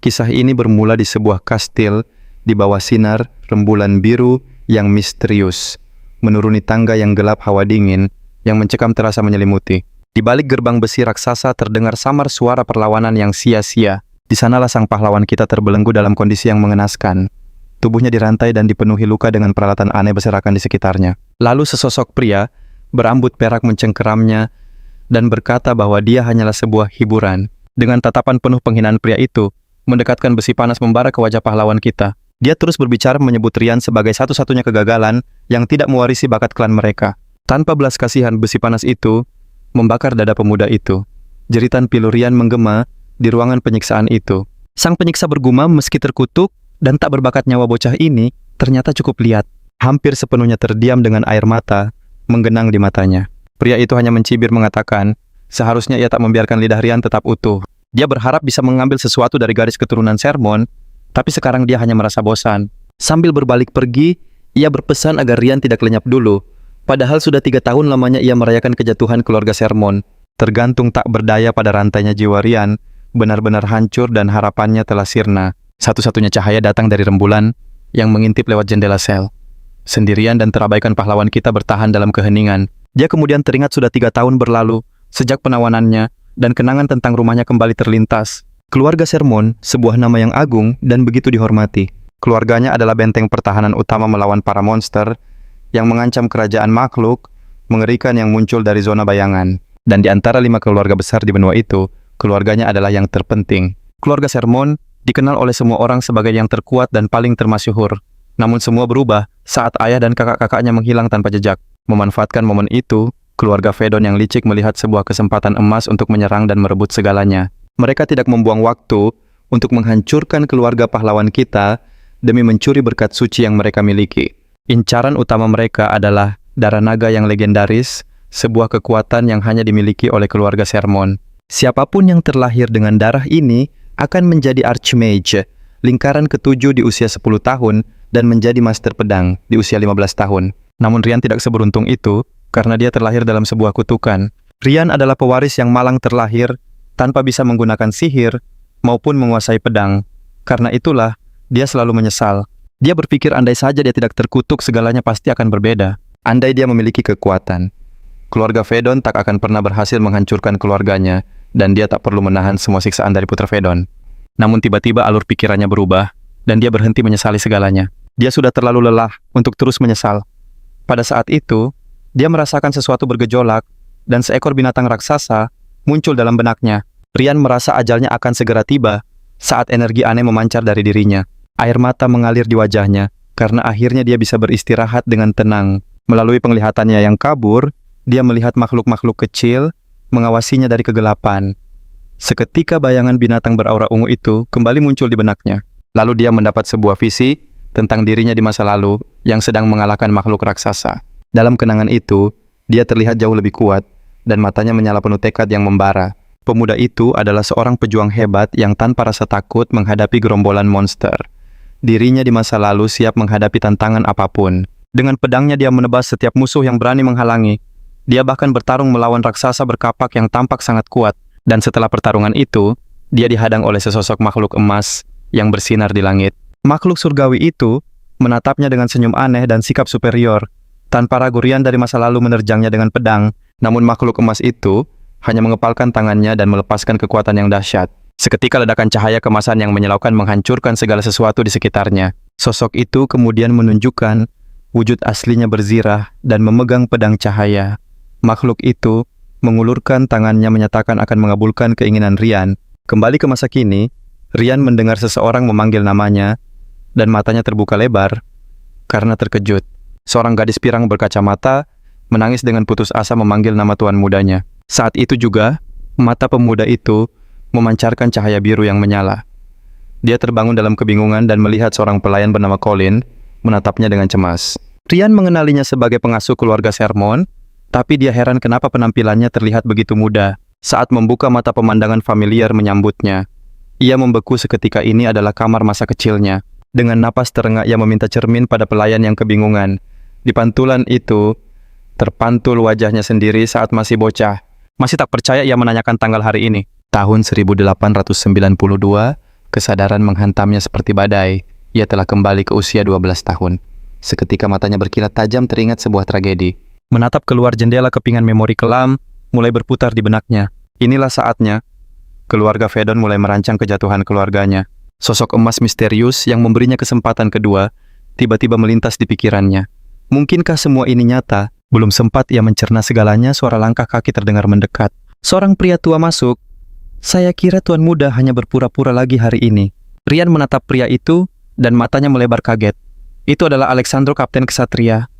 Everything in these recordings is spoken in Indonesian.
Kisah ini bermula di sebuah kastil di bawah sinar rembulan biru yang misterius, menuruni tangga yang gelap hawa dingin yang mencekam terasa menyelimuti. Di balik gerbang besi raksasa terdengar samar suara perlawanan yang sia-sia. Di sanalah sang pahlawan kita terbelenggu dalam kondisi yang mengenaskan. Tubuhnya dirantai dan dipenuhi luka dengan peralatan aneh berserakan di sekitarnya. Lalu sesosok pria berambut perak mencengkeramnya dan berkata bahwa dia hanyalah sebuah hiburan. Dengan tatapan penuh penghinaan pria itu mendekatkan besi panas membara ke wajah pahlawan kita. Dia terus berbicara menyebut Rian sebagai satu-satunya kegagalan yang tidak mewarisi bakat klan mereka. Tanpa belas kasihan, besi panas itu membakar dada pemuda itu. Jeritan pilu Rian menggema di ruangan penyiksaan itu. Sang penyiksa bergumam meski terkutuk dan tak berbakat nyawa bocah ini ternyata cukup lihat. Hampir sepenuhnya terdiam dengan air mata menggenang di matanya. Pria itu hanya mencibir mengatakan, seharusnya ia tak membiarkan lidah Rian tetap utuh. Dia berharap bisa mengambil sesuatu dari garis keturunan Sermon, tapi sekarang dia hanya merasa bosan. Sambil berbalik pergi, ia berpesan agar Rian tidak lenyap dulu. Padahal sudah 3 tahun lamanya ia merayakan kejatuhan keluarga Sermon. Tergantung tak berdaya pada rantainya jiwa Rian, benar-benar hancur dan harapannya telah sirna. Satu-satunya cahaya datang dari rembulan yang mengintip lewat jendela sel. Sendirian dan terabaikan pahlawan kita bertahan dalam keheningan. Dia kemudian teringat sudah 3 tahun berlalu, sejak penawanannya, dan kenangan tentang rumahnya kembali terlintas. Keluarga Sermon, sebuah nama yang agung dan begitu dihormati. Keluarganya adalah benteng pertahanan utama melawan para monster yang mengancam kerajaan makhluk mengerikan yang muncul dari zona bayangan. Dan di antara 5 keluarga besar di benua itu, keluarganya adalah yang terpenting. Keluarga Sermon dikenal oleh semua orang sebagai yang terkuat dan paling termasyhur. Namun semua berubah saat ayah dan kakak-kakaknya menghilang tanpa jejak. Memanfaatkan momen itu, keluarga Fedon yang licik melihat sebuah kesempatan emas untuk menyerang dan merebut segalanya. Mereka tidak membuang waktu untuk menghancurkan keluarga pahlawan kita demi mencuri berkat suci yang mereka miliki. Incaran utama mereka adalah darah naga yang legendaris, sebuah kekuatan yang hanya dimiliki oleh keluarga Sermon. Siapapun yang terlahir dengan darah ini akan menjadi Archmage, lingkaran ke-7 di usia 10 tahun, dan menjadi Master Pedang di usia 15 tahun. Namun Rian tidak seberuntung itu, karena dia terlahir dalam sebuah kutukan. Rian adalah pewaris yang malang terlahir, tanpa bisa menggunakan sihir, maupun menguasai pedang. Karena itulah, dia selalu menyesal. Dia berpikir andai saja dia tidak terkutuk, segalanya pasti akan berbeda. Andai dia memiliki kekuatan. Keluarga Fedon tak akan pernah berhasil menghancurkan keluarganya, dan dia tak perlu menahan semua siksaan dari putra Fedon. Namun tiba-tiba alur pikirannya berubah, dan dia berhenti menyesali segalanya. Dia sudah terlalu lelah untuk terus menyesal. Pada saat itu, dia merasakan sesuatu bergejolak, dan seekor binatang raksasa muncul dalam benaknya. Rian merasa ajalnya akan segera tiba, saat energi aneh memancar dari dirinya. Air mata mengalir di wajahnya, karena akhirnya dia bisa beristirahat dengan tenang. Melalui penglihatannya yang kabur, dia melihat makhluk-makhluk kecil, mengawasinya dari kegelapan. Seketika bayangan binatang beraura ungu itu kembali muncul di benaknya. Lalu dia mendapat sebuah visi tentang dirinya di masa lalu yang sedang mengalahkan makhluk raksasa. Dalam kenangan itu, dia terlihat jauh lebih kuat, dan matanya menyala penuh tekad yang membara. Pemuda itu adalah seorang pejuang hebat yang tanpa rasa takut menghadapi gerombolan monster. Dirinya di masa lalu siap menghadapi tantangan apapun. Dengan pedangnya dia menebas setiap musuh yang berani menghalangi. Dia bahkan bertarung melawan raksasa berkapak yang tampak sangat kuat. Dan setelah pertarungan itu, dia dihadang oleh sesosok makhluk emas yang bersinar di langit. Makhluk surgawi itu menatapnya dengan senyum aneh dan sikap superior. Tanpa ragu, Rian dari masa lalu menerjangnya dengan pedang. Namun makhluk emas itu hanya mengepalkan tangannya dan melepaskan kekuatan yang dahsyat. Seketika ledakan cahaya kemasan yang menyilaukan menghancurkan segala sesuatu di sekitarnya. Sosok itu kemudian menunjukkan wujud aslinya berzirah dan memegang pedang cahaya. Makhluk itu mengulurkan tangannya menyatakan akan mengabulkan keinginan Rian. Kembali ke masa kini, Rian mendengar seseorang memanggil namanya, dan matanya terbuka lebar karena terkejut. Seorang gadis pirang berkacamata menangis dengan putus asa memanggil nama tuan mudanya. Saat itu juga, mata pemuda itu memancarkan cahaya biru yang menyala. Dia terbangun dalam kebingungan dan melihat seorang pelayan bernama Colin menatapnya dengan cemas. Rian mengenalinya sebagai pengasuh keluarga Sermon, tapi dia heran kenapa penampilannya terlihat begitu muda. Saat membuka mata, pemandangan familiar menyambutnya. Ia membeku seketika. Ini adalah kamar masa kecilnya. Dengan napas terengah ia meminta cermin pada pelayan yang kebingungan. Di pantulan itu, terpantul wajahnya sendiri saat masih bocah. Masih tak percaya ia menanyakan tanggal hari ini. Tahun 1892, Kesadaran menghantamnya seperti badai. Ia telah kembali ke usia 12 tahun. Seketika matanya berkilat tajam teringat sebuah tragedi. Menatap keluar jendela, kepingan memori kelam mulai berputar di benaknya. Inilah saatnya. Keluarga Fedon mulai merancang kejatuhan keluarganya. Sosok emas misterius yang memberinya kesempatan kedua tiba-tiba melintas di pikirannya. Mungkinkah semua ini nyata? Belum sempat ia mencerna segalanya, suara langkah kaki terdengar mendekat. Seorang pria tua masuk. Saya kira Tuan Muda hanya berpura-pura lagi hari ini. Rian menatap pria itu dan matanya melebar kaget. Itu adalah Alexandro, kapten kesatria,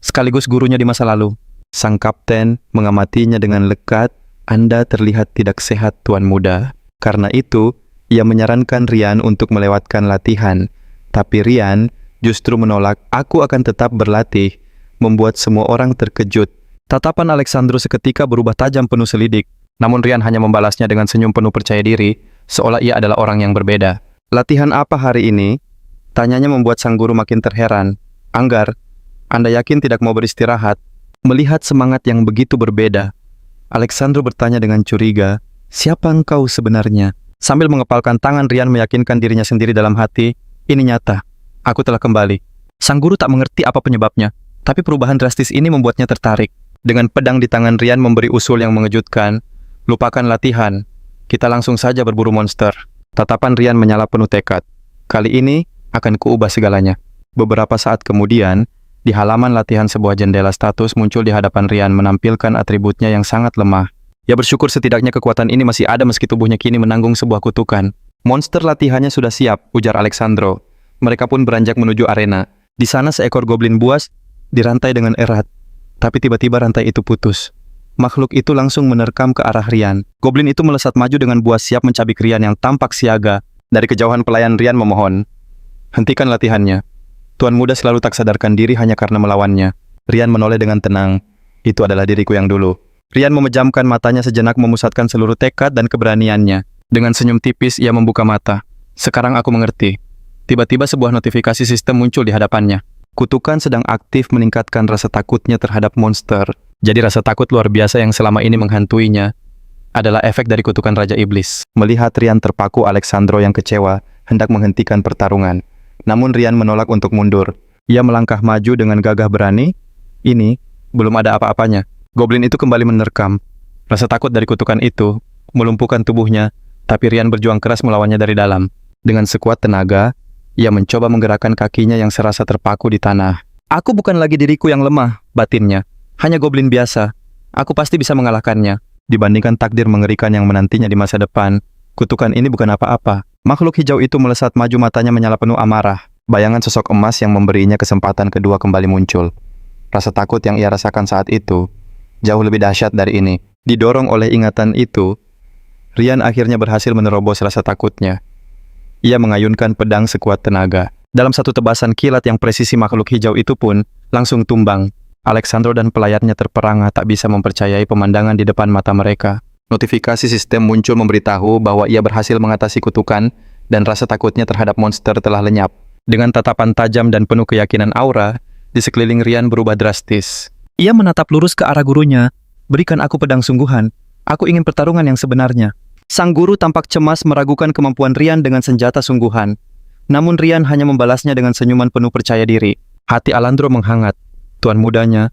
sekaligus gurunya di masa lalu. Sang kapten mengamatinya dengan lekat. Anda terlihat tidak sehat, Tuan Muda. Karena itu, ia menyarankan Rian untuk melewatkan latihan. Tapi Rian justru menolak. Aku akan tetap berlatih, membuat semua orang terkejut. Tatapan Alexandro seketika berubah tajam penuh selidik. Namun Rian hanya membalasnya dengan senyum penuh percaya diri, seolah ia adalah orang yang berbeda. Latihan apa hari ini? Tanyanya membuat sang guru makin terheran. Anggar, Anda yakin tidak mau beristirahat? Melihat semangat yang begitu berbeda, Alexandro bertanya dengan curiga, siapa engkau sebenarnya? Sambil mengepalkan tangan, Rian meyakinkan dirinya sendiri dalam hati, ini nyata, aku telah kembali. Sang guru tak mengerti apa penyebabnya, tapi perubahan drastis ini membuatnya tertarik. Dengan pedang di tangan, Rian memberi usul yang mengejutkan, lupakan latihan, kita langsung saja berburu monster. Tatapan Rian menyala penuh tekad. Kali ini akan kuubah segalanya. Beberapa saat kemudian, di halaman latihan sebuah jendela status muncul di hadapan Rian menampilkan atributnya yang sangat lemah. Ia bersyukur setidaknya kekuatan ini masih ada meski tubuhnya kini menanggung sebuah kutukan. Monster latihannya sudah siap, ujar Alexandro. Mereka pun beranjak menuju arena. Di sana seekor goblin buas dirantai dengan erat. Tapi tiba-tiba rantai itu putus. Makhluk itu langsung menerkam ke arah Rian. Goblin itu melesat maju dengan buas siap mencabik Rian yang tampak siaga. Dari kejauhan pelayan Rian memohon, hentikan latihannya. Tuan Muda selalu tak sadarkan diri hanya karena melawannya. Rian menoleh dengan tenang. Itu adalah diriku yang dulu. Rian memejamkan matanya sejenak, memusatkan seluruh tekad dan keberaniannya. Dengan senyum tipis, ia membuka mata. Sekarang aku mengerti. Tiba-tiba sebuah notifikasi sistem muncul di hadapannya. Kutukan sedang aktif meningkatkan rasa takutnya terhadap monster. Jadi rasa takut luar biasa yang selama ini menghantuinya adalah efek dari kutukan Raja Iblis. Melihat Rian terpaku, Alexandro yang kecewa hendak menghentikan pertarungan. Namun Rian menolak untuk mundur. Ia melangkah maju dengan gagah berani. Ini belum ada apa-apanya. Goblin itu kembali menerkam. Rasa takut dari kutukan itu melumpuhkan tubuhnya, tapi Rian berjuang keras melawannya dari dalam. Dengan sekuat tenaga, ia mencoba menggerakkan kakinya yang serasa terpaku di tanah. Aku bukan lagi diriku yang lemah, batinnya. Hanya goblin biasa. Aku pasti bisa mengalahkannya. Dibandingkan takdir mengerikan yang menantinya di masa depan, kutukan ini bukan apa-apa. Makhluk hijau itu melesat maju, matanya menyala penuh amarah. Bayangan sosok emas yang memberinya kesempatan kedua kembali muncul. Rasa takut yang ia rasakan saat itu jauh lebih dahsyat dari ini. Didorong oleh ingatan itu, Rian akhirnya berhasil menerobos rasa takutnya. Ia mengayunkan pedang sekuat tenaga. Dalam satu tebasan kilat yang presisi, makhluk hijau itu pun langsung tumbang. Alexandro dan pelayarnya terperangah, tak bisa mempercayai pemandangan di depan mata mereka. Notifikasi sistem muncul memberitahu bahwa ia berhasil mengatasi kutukan dan rasa takutnya terhadap monster telah lenyap. Dengan tatapan tajam dan penuh keyakinan, aura di sekeliling Rian berubah drastis. Ia menatap lurus ke arah gurunya. Berikan aku pedang sungguhan. Aku ingin pertarungan yang sebenarnya. Sang guru tampak cemas meragukan kemampuan Rian dengan senjata sungguhan. Namun Rian hanya membalasnya dengan senyuman penuh percaya diri. Hati Alejandro menghangat. Tuan mudanya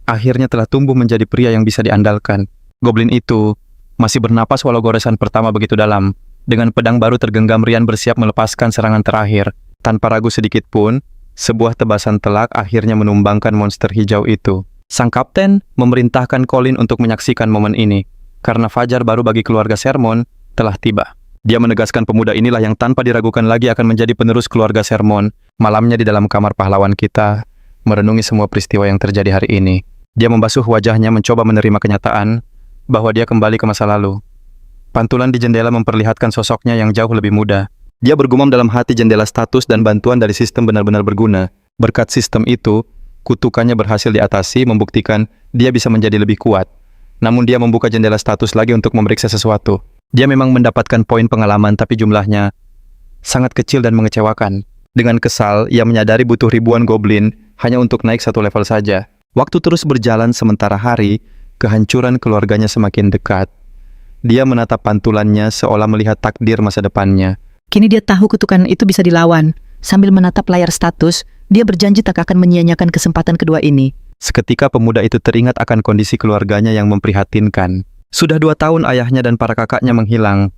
akhirnya telah tumbuh menjadi pria yang bisa diandalkan. Goblin itu masih bernapas walau goresan pertama begitu dalam. Dengan pedang baru tergenggam, Rian bersiap melepaskan serangan terakhir. Tanpa ragu sedikit pun, sebuah tebasan telak akhirnya menumbangkan monster hijau itu. Sang kapten memerintahkan Colin untuk menyaksikan momen ini, karena fajar baru bagi keluarga Sermon telah tiba. Dia menegaskan pemuda inilah yang tanpa diragukan lagi akan menjadi penerus keluarga Sermon. Malamnya di dalam kamar pahlawan kita, merenungi semua peristiwa yang terjadi hari ini. Dia membasuh wajahnya, mencoba menerima kenyataan bahwa dia kembali ke masa lalu. Pantulan di jendela memperlihatkan sosoknya yang jauh lebih muda. Dia bergumam dalam hati, jendela status dan bantuan dari sistem benar-benar berguna. Berkat sistem itu, kutukannya berhasil diatasi, membuktikan dia bisa menjadi lebih kuat. Namun dia membuka jendela status lagi untuk memeriksa sesuatu. Dia memang mendapatkan poin pengalaman, tapi jumlahnya sangat kecil dan mengecewakan. Dengan kesal, ia menyadari butuh ribuan goblin hanya untuk naik satu level saja. Waktu terus berjalan sementara hari, kehancuran keluarganya semakin dekat. Dia menatap pantulannya seolah melihat takdir masa depannya. Kini dia tahu kutukan itu bisa dilawan. Sambil menatap layar status, dia berjanji tak akan menyia-nyiakan kesempatan kedua ini. Seketika pemuda itu teringat akan kondisi keluarganya yang memprihatinkan. Sudah 2 tahun ayahnya dan para kakaknya menghilang.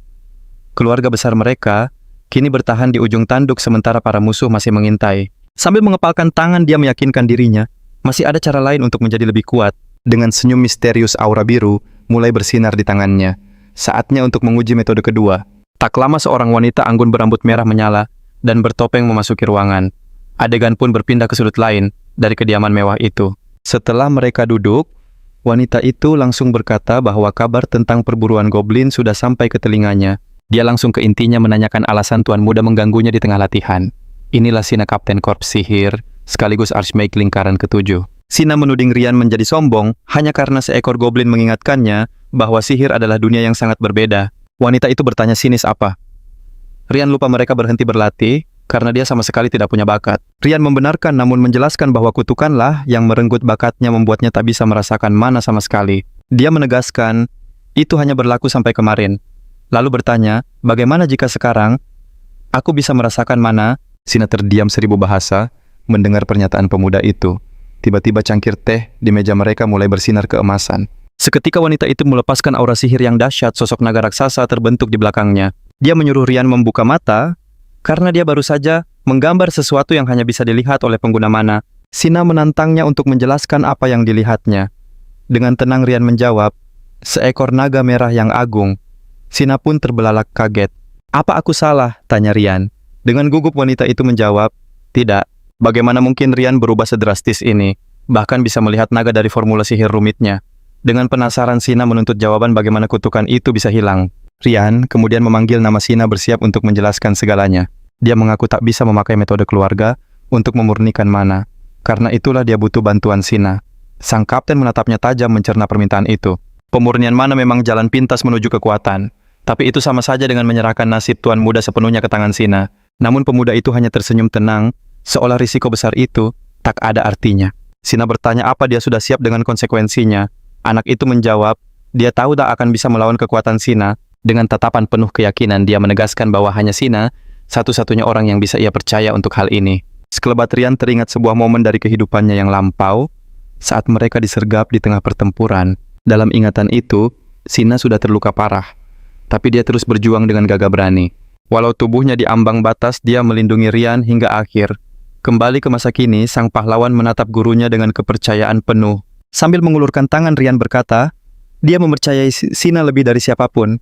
Keluarga besar mereka kini bertahan di ujung tanduk sementara para musuh masih mengintai. Sambil mengepalkan tangan, dia meyakinkan dirinya masih ada cara lain untuk menjadi lebih kuat. Dengan senyum misterius, aura biru mulai bersinar di tangannya. Saatnya untuk menguji metode kedua. Tak lama seorang wanita anggun berambut merah menyala dan bertopeng memasuki ruangan. Adegan pun berpindah ke sudut lain dari kediaman mewah itu. Setelah mereka duduk, wanita itu langsung berkata bahwa kabar tentang perburuan goblin sudah sampai ke telinganya. Dia langsung ke intinya menanyakan alasan tuan muda mengganggunya di tengah latihan. Inilah Sina, Kapten Korps Sihir, sekaligus Archmage lingkaran ke-7. Sina menuding Rian menjadi sombong hanya karena seekor goblin mengingatkannya bahwa sihir adalah dunia yang sangat berbeda. Wanita itu bertanya sinis apa. Rian lupa mereka berhenti berlatih karena dia sama sekali tidak punya bakat. Rian membenarkan namun menjelaskan bahwa kutukanlah yang merenggut bakatnya membuatnya tak bisa merasakan mana sama sekali. Dia menegaskan itu hanya berlaku sampai kemarin. Lalu bertanya, bagaimana jika sekarang aku bisa merasakan mana? Sina terdiam 1000 bahasa mendengar pernyataan pemuda itu. Tiba-tiba cangkir teh di meja mereka mulai bersinar keemasan. Seketika wanita itu melepaskan aura sihir yang dahsyat, sosok naga raksasa terbentuk di belakangnya. Dia menyuruh Rian membuka mata, karena dia baru saja menggambar sesuatu yang hanya bisa dilihat oleh pengguna mana. Sina menantangnya untuk menjelaskan apa yang dilihatnya. Dengan tenang Rian menjawab, seekor naga merah yang agung. Sina pun terbelalak kaget. Apa aku salah? Tanya Rian. Dengan gugup wanita itu menjawab, tidak. Bagaimana mungkin Rian berubah sedrastis ini? Bahkan bisa melihat naga dari formula sihir rumitnya. Dengan penasaran Sina menuntut jawaban bagaimana kutukan itu bisa hilang. Rian kemudian memanggil nama Sina bersiap untuk menjelaskan segalanya. Dia mengaku tak bisa memakai metode keluarga untuk memurnikan mana. Karena itulah dia butuh bantuan Sina. Sang kapten menatapnya tajam mencerna permintaan itu. Pemurnian mana memang jalan pintas menuju kekuatan. Tapi itu sama saja dengan menyerahkan nasib tuan muda sepenuhnya ke tangan Sina. Namun pemuda itu hanya tersenyum tenang, seolah risiko besar itu tak ada artinya. Sina bertanya apa dia sudah siap dengan konsekuensinya. Anak itu menjawab, dia tahu tak akan bisa melawan kekuatan Sina. Dengan tatapan penuh keyakinan, dia menegaskan bahwa hanya Sina, satu-satunya orang yang bisa ia percaya untuk hal ini. Sekelebat Rian teringat sebuah momen dari kehidupannya yang lampau, saat mereka disergap di tengah pertempuran. Dalam ingatan itu, Sina sudah terluka parah, tapi dia terus berjuang dengan gagah berani. Walau tubuhnya di ambang batas, dia melindungi Rian hingga akhir. Kembali ke masa kini, sang pahlawan menatap gurunya dengan kepercayaan penuh. Sambil mengulurkan tangan, Rian berkata, dia mempercayai Sina lebih dari siapapun.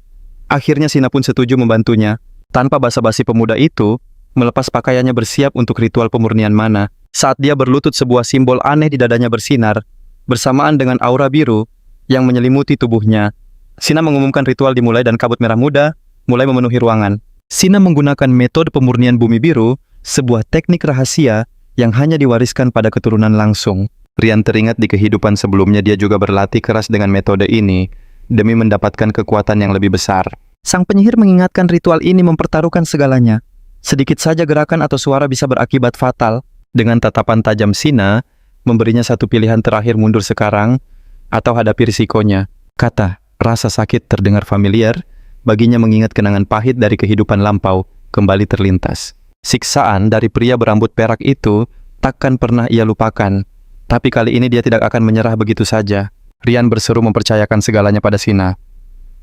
Akhirnya Sina pun setuju membantunya. Tanpa basa-basi pemuda itu melepas pakaiannya bersiap untuk ritual pemurnian mana. Saat dia berlutut, sebuah simbol aneh di dadanya bersinar, bersamaan dengan aura biru yang menyelimuti tubuhnya. Sina mengumumkan ritual dimulai dan kabut merah muda mulai memenuhi ruangan. Sina menggunakan metode pemurnian bumi biru, sebuah teknik rahasia yang hanya diwariskan pada keturunan langsung. Rian teringat di kehidupan sebelumnya dia juga berlatih keras dengan metode ini demi mendapatkan kekuatan yang lebih besar. Sang penyihir mengingatkan ritual ini mempertaruhkan segalanya. Sedikit saja gerakan atau suara bisa berakibat fatal. Dengan tatapan tajam Sina memberinya satu pilihan terakhir, mundur sekarang atau hadapi risikonya. Kata, rasa sakit terdengar familiar, baginya mengingat kenangan pahit dari kehidupan lampau kembali terlintas. Siksaan dari pria berambut perak itu takkan pernah ia lupakan. Tapi kali ini dia tidak akan menyerah begitu saja. Rian berseru mempercayakan segalanya pada Sina.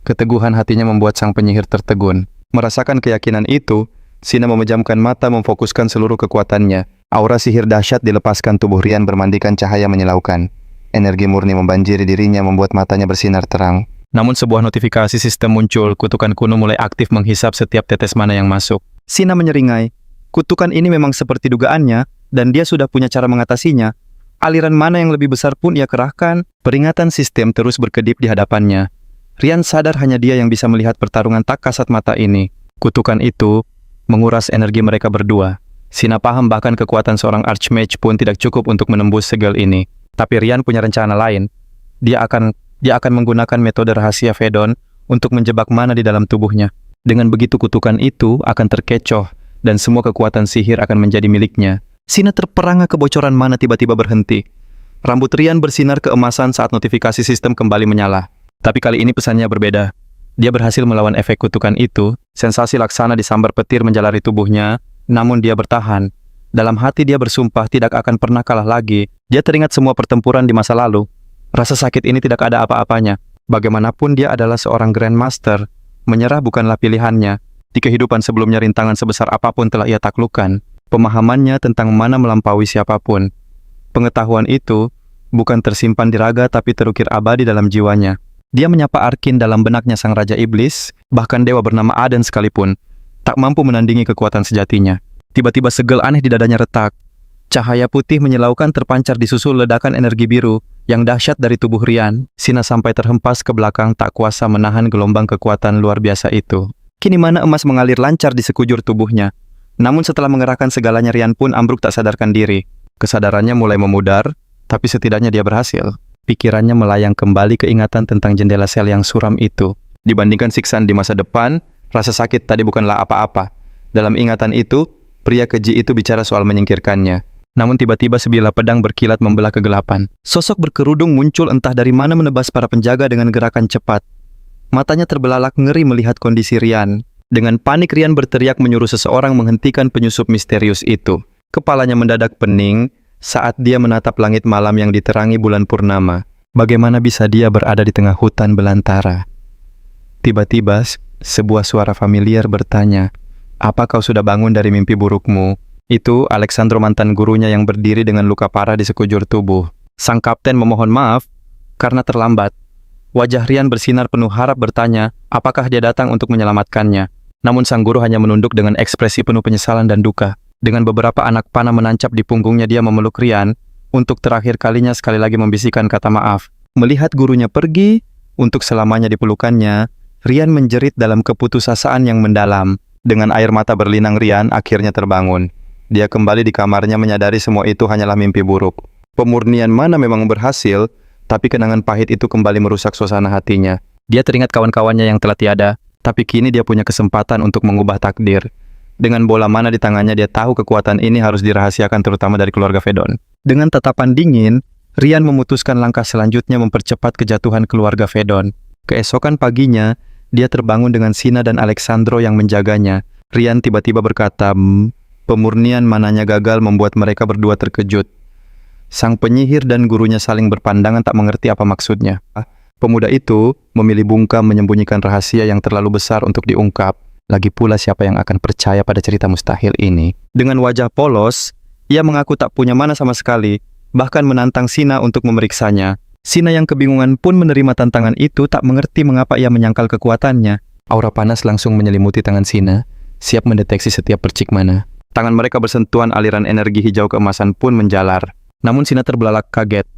Keteguhan hatinya membuat sang penyihir tertegun. Merasakan keyakinan itu, Sina memejamkan mata memfokuskan seluruh kekuatannya. Aura sihir dahsyat dilepaskan, tubuh Rian bermandikan cahaya menyilaukan. Energi murni membanjiri dirinya membuat matanya bersinar terang. Namun sebuah notifikasi sistem muncul, kutukan kuno mulai aktif menghisap setiap tetes mana yang masuk. Sina menyeringai. Kutukan ini memang seperti dugaannya, dan dia sudah punya cara mengatasinya. Aliran mana yang lebih besar pun ia kerahkan. Peringatan sistem terus berkedip di hadapannya. Rian sadar hanya dia yang bisa melihat pertarungan tak kasat mata ini. Kutukan itu menguras energi mereka berdua. Sina paham bahkan kekuatan seorang Archmage pun tidak cukup untuk menembus segel ini. Tapi Rian punya rencana lain. Dia akan menggunakan metode rahasia Fedon untuk menjebak mana di dalam tubuhnya. Dengan begitu kutukan itu akan terkecoh dan semua kekuatan sihir akan menjadi miliknya. Sina terperangah kebocoran mana tiba-tiba berhenti. Rambut Rian bersinar keemasan saat notifikasi sistem kembali menyala. Tapi kali ini pesannya berbeda. Dia berhasil melawan efek kutukan itu Sensasi laksana disambar petir menjalari tubuhnya, namun dia bertahan. Dalam hati dia bersumpah tidak akan pernah kalah lagi. Dia teringat semua pertempuran di masa lalu. Rasa sakit ini tidak ada apa-apanya. Bagaimanapun dia adalah seorang Grandmaster. Menyerah bukanlah pilihannya. Di kehidupan sebelumnya rintangan sebesar apapun telah ia taklukkan. Pemahamannya tentang mana melampaui siapapun. Pengetahuan itu bukan tersimpan di raga tapi terukir abadi dalam jiwanya. Dia menyapa Arkin dalam benaknya sang Raja Iblis, bahkan dewa bernama Aden sekalipun, tak mampu menandingi kekuatan sejatinya. Tiba-tiba segel aneh di dadanya retak. Cahaya putih menyilaukan terpancar di susul ledakan energi biru yang dahsyat dari tubuh Rian. Sina sampai terhempas ke belakang tak kuasa menahan gelombang kekuatan luar biasa itu. Kini mana emas mengalir lancar di sekujur tubuhnya. Namun setelah mengerahkan segalanya Rian pun ambruk tak sadarkan diri. Kesadarannya mulai memudar, tapi setidaknya dia berhasil. Pikirannya melayang kembali keingatan tentang jendela sel yang suram itu. Dibandingkan siksaan di masa depan, rasa sakit tadi bukanlah apa-apa. Dalam ingatan itu, pria keji itu bicara soal menyingkirkannya. Namun tiba-tiba sebilah pedang berkilat membelah kegelapan. Sosok berkerudung muncul entah dari mana menebas para penjaga dengan gerakan cepat. Matanya terbelalak ngeri melihat kondisi Rian. Dengan panik Rian berteriak menyuruh seseorang menghentikan penyusup misterius itu. Kepalanya mendadak pening saat dia menatap langit malam yang diterangi bulan purnama. Bagaimana bisa dia berada di tengah hutan belantara? Tiba-tiba, sebuah suara familiar bertanya, "Apa kau sudah bangun dari mimpi burukmu?" Itu Alexandro, mantan gurunya yang berdiri dengan luka parah di sekujur tubuh. Sang kapten memohon maaf karena terlambat. Wajah Rian bersinar penuh harap bertanya, apakah dia datang untuk menyelamatkannya. Namun sang guru hanya menunduk dengan ekspresi penuh penyesalan dan duka. Dengan beberapa anak panah menancap di punggungnya, dia memeluk Rian untuk terakhir kalinya sekali lagi membisikkan kata maaf. Melihat gurunya pergi untuk selamanya di pelukannya, Rian menjerit dalam keputusasaan yang mendalam. Dengan air mata berlinang, Rian akhirnya terbangun. Dia kembali di kamarnya menyadari semua itu hanyalah mimpi buruk. Pemurnian mana memang berhasil, tapi kenangan pahit itu kembali merusak suasana hatinya. Dia teringat kawan-kawannya yang telah tiada, tapi kini dia punya kesempatan untuk mengubah takdir. Dengan bola mana di tangannya, dia tahu kekuatan ini harus dirahasiakan terutama dari keluarga Fedon. Dengan tatapan dingin, Rian memutuskan langkah selanjutnya mempercepat kejatuhan keluarga Fedon. Keesokan paginya, dia terbangun dengan Sina dan Alexandro yang menjaganya. Rian tiba-tiba berkata, pemurnian mananya gagal membuat mereka berdua terkejut. Sang penyihir dan gurunya saling berpandangan tak mengerti apa maksudnya. Pemuda itu memilih bungkam menyembunyikan rahasia yang terlalu besar untuk diungkap. Lagi pula siapa yang akan percaya pada cerita mustahil ini? Dengan wajah polos, ia mengaku tak punya mana sama sekali, bahkan menantang Sina untuk memeriksanya. Sina yang kebingungan pun menerima tantangan itu, tak mengerti mengapa ia menyangkal kekuatannya. Aura panas langsung menyelimuti tangan Sina, siap mendeteksi setiap percik mana. Tangan mereka bersentuhan, aliran energi hijau keemasan pun menjalar. Namun Sina terbelalak kaget.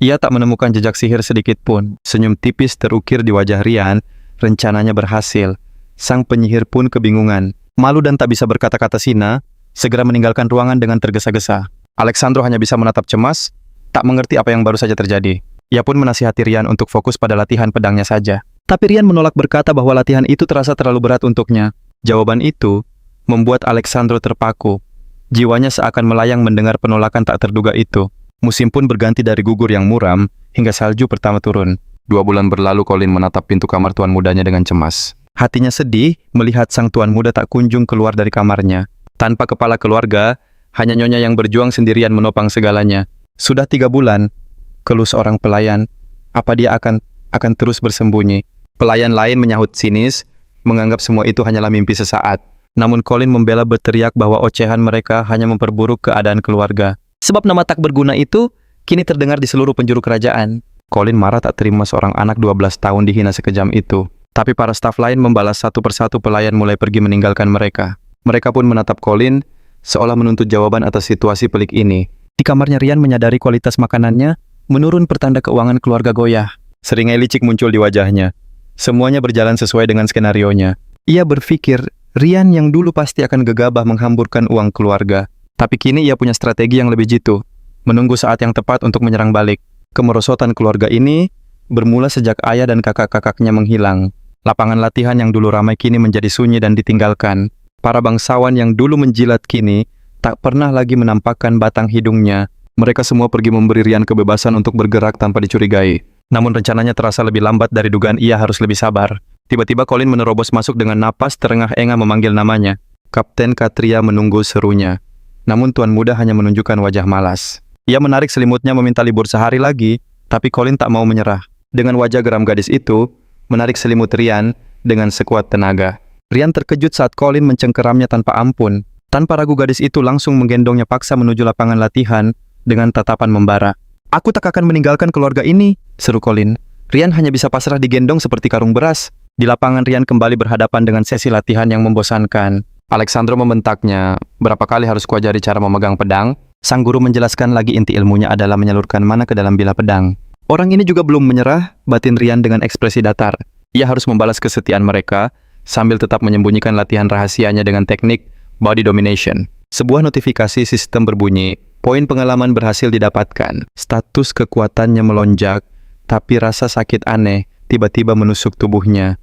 Ia tak menemukan jejak sihir sedikit pun. Senyum tipis terukir di wajah Rian, rencananya berhasil. Sang penyihir pun kebingungan. Malu dan tak bisa berkata-kata, Sina segera meninggalkan ruangan dengan tergesa-gesa. Alexandro hanya bisa menatap cemas, tak mengerti apa yang baru saja terjadi. Ia pun menasihati Rian untuk fokus pada latihan pedangnya saja. Tapi Rian menolak, berkata bahwa latihan itu terasa terlalu berat untuknya. Jawaban itu membuat Alexandro terpaku. Jiwanya seakan melayang mendengar penolakan tak terduga itu. Musim pun berganti dari gugur yang muram hingga salju pertama turun. 2 bulan berlalu, Colin menatap pintu kamar tuan mudanya dengan cemas. Hatinya sedih melihat sang tuan muda tak kunjung keluar dari kamarnya. Tanpa kepala keluarga, hanya nyonya yang berjuang sendirian menopang segalanya. Sudah 3 bulan, keluh seorang pelayan. Apa dia akan terus bersembunyi? Pelayan lain menyahut sinis, menganggap semua itu hanyalah mimpi sesaat. Namun Colin membela, berteriak bahwa ocehan mereka hanya memperburuk keadaan keluarga. Sebab nama tak berguna itu kini terdengar di seluruh penjuru kerajaan. Colin marah tak terima seorang anak 12 tahun dihina sekejam itu. Tapi para staf lain membalas satu persatu pelayan mulai pergi meninggalkan mereka. Mereka pun menatap Colin seolah menuntut jawaban atas situasi pelik ini. Di kamarnya Rian menyadari kualitas makanannya menurun, pertanda keuangan keluarga goyah. Seringai licik muncul di wajahnya. Semuanya berjalan sesuai dengan skenarionya. Ia berpikir Rian yang dulu pasti akan gegabah menghamburkan uang keluarga. Tapi kini ia punya strategi yang lebih jitu. Menunggu saat yang tepat untuk menyerang balik. Kemerosotan keluarga ini bermula sejak ayah dan kakak-kakaknya menghilang. Lapangan latihan yang dulu ramai kini menjadi sunyi dan ditinggalkan. Para bangsawan yang dulu menjilat kini tak pernah lagi menampakkan batang hidungnya. Mereka semua pergi memberi Rian kebebasan untuk bergerak tanpa dicurigai. Namun rencananya terasa lebih lambat dari dugaan. Ia harus lebih sabar. Tiba-tiba Colin menerobos masuk dengan napas terengah-engah memanggil namanya. Kapten Katria menunggu serunya. Namun Tuan Muda hanya menunjukkan wajah malas. Ia menarik selimutnya meminta libur sehari lagi, tapi Colin tak mau menyerah. Dengan wajah geram gadis itu, menarik selimut Rian dengan sekuat tenaga. Rian terkejut saat Colin mencengkeramnya tanpa ampun. Tanpa ragu gadis itu langsung menggendongnya paksa menuju lapangan latihan dengan tatapan membara. "Aku tak akan meninggalkan keluarga ini," seru Colin. Rian hanya bisa pasrah digendong seperti karung beras. Di lapangan Rian kembali berhadapan dengan sesi latihan yang membosankan. Alexandro membentaknya, "Berapa kali harus kuajari cara memegang pedang?" Sang guru menjelaskan lagi inti ilmunya adalah menyalurkan mana ke dalam bilah pedang. Orang ini juga belum menyerah, batin Rian dengan ekspresi datar. Ia harus membalas kesetiaan mereka, sambil tetap menyembunyikan latihan rahasianya dengan teknik body domination. Sebuah notifikasi sistem berbunyi, poin pengalaman berhasil didapatkan. Status kekuatannya melonjak, tapi rasa sakit aneh tiba-tiba menusuk tubuhnya.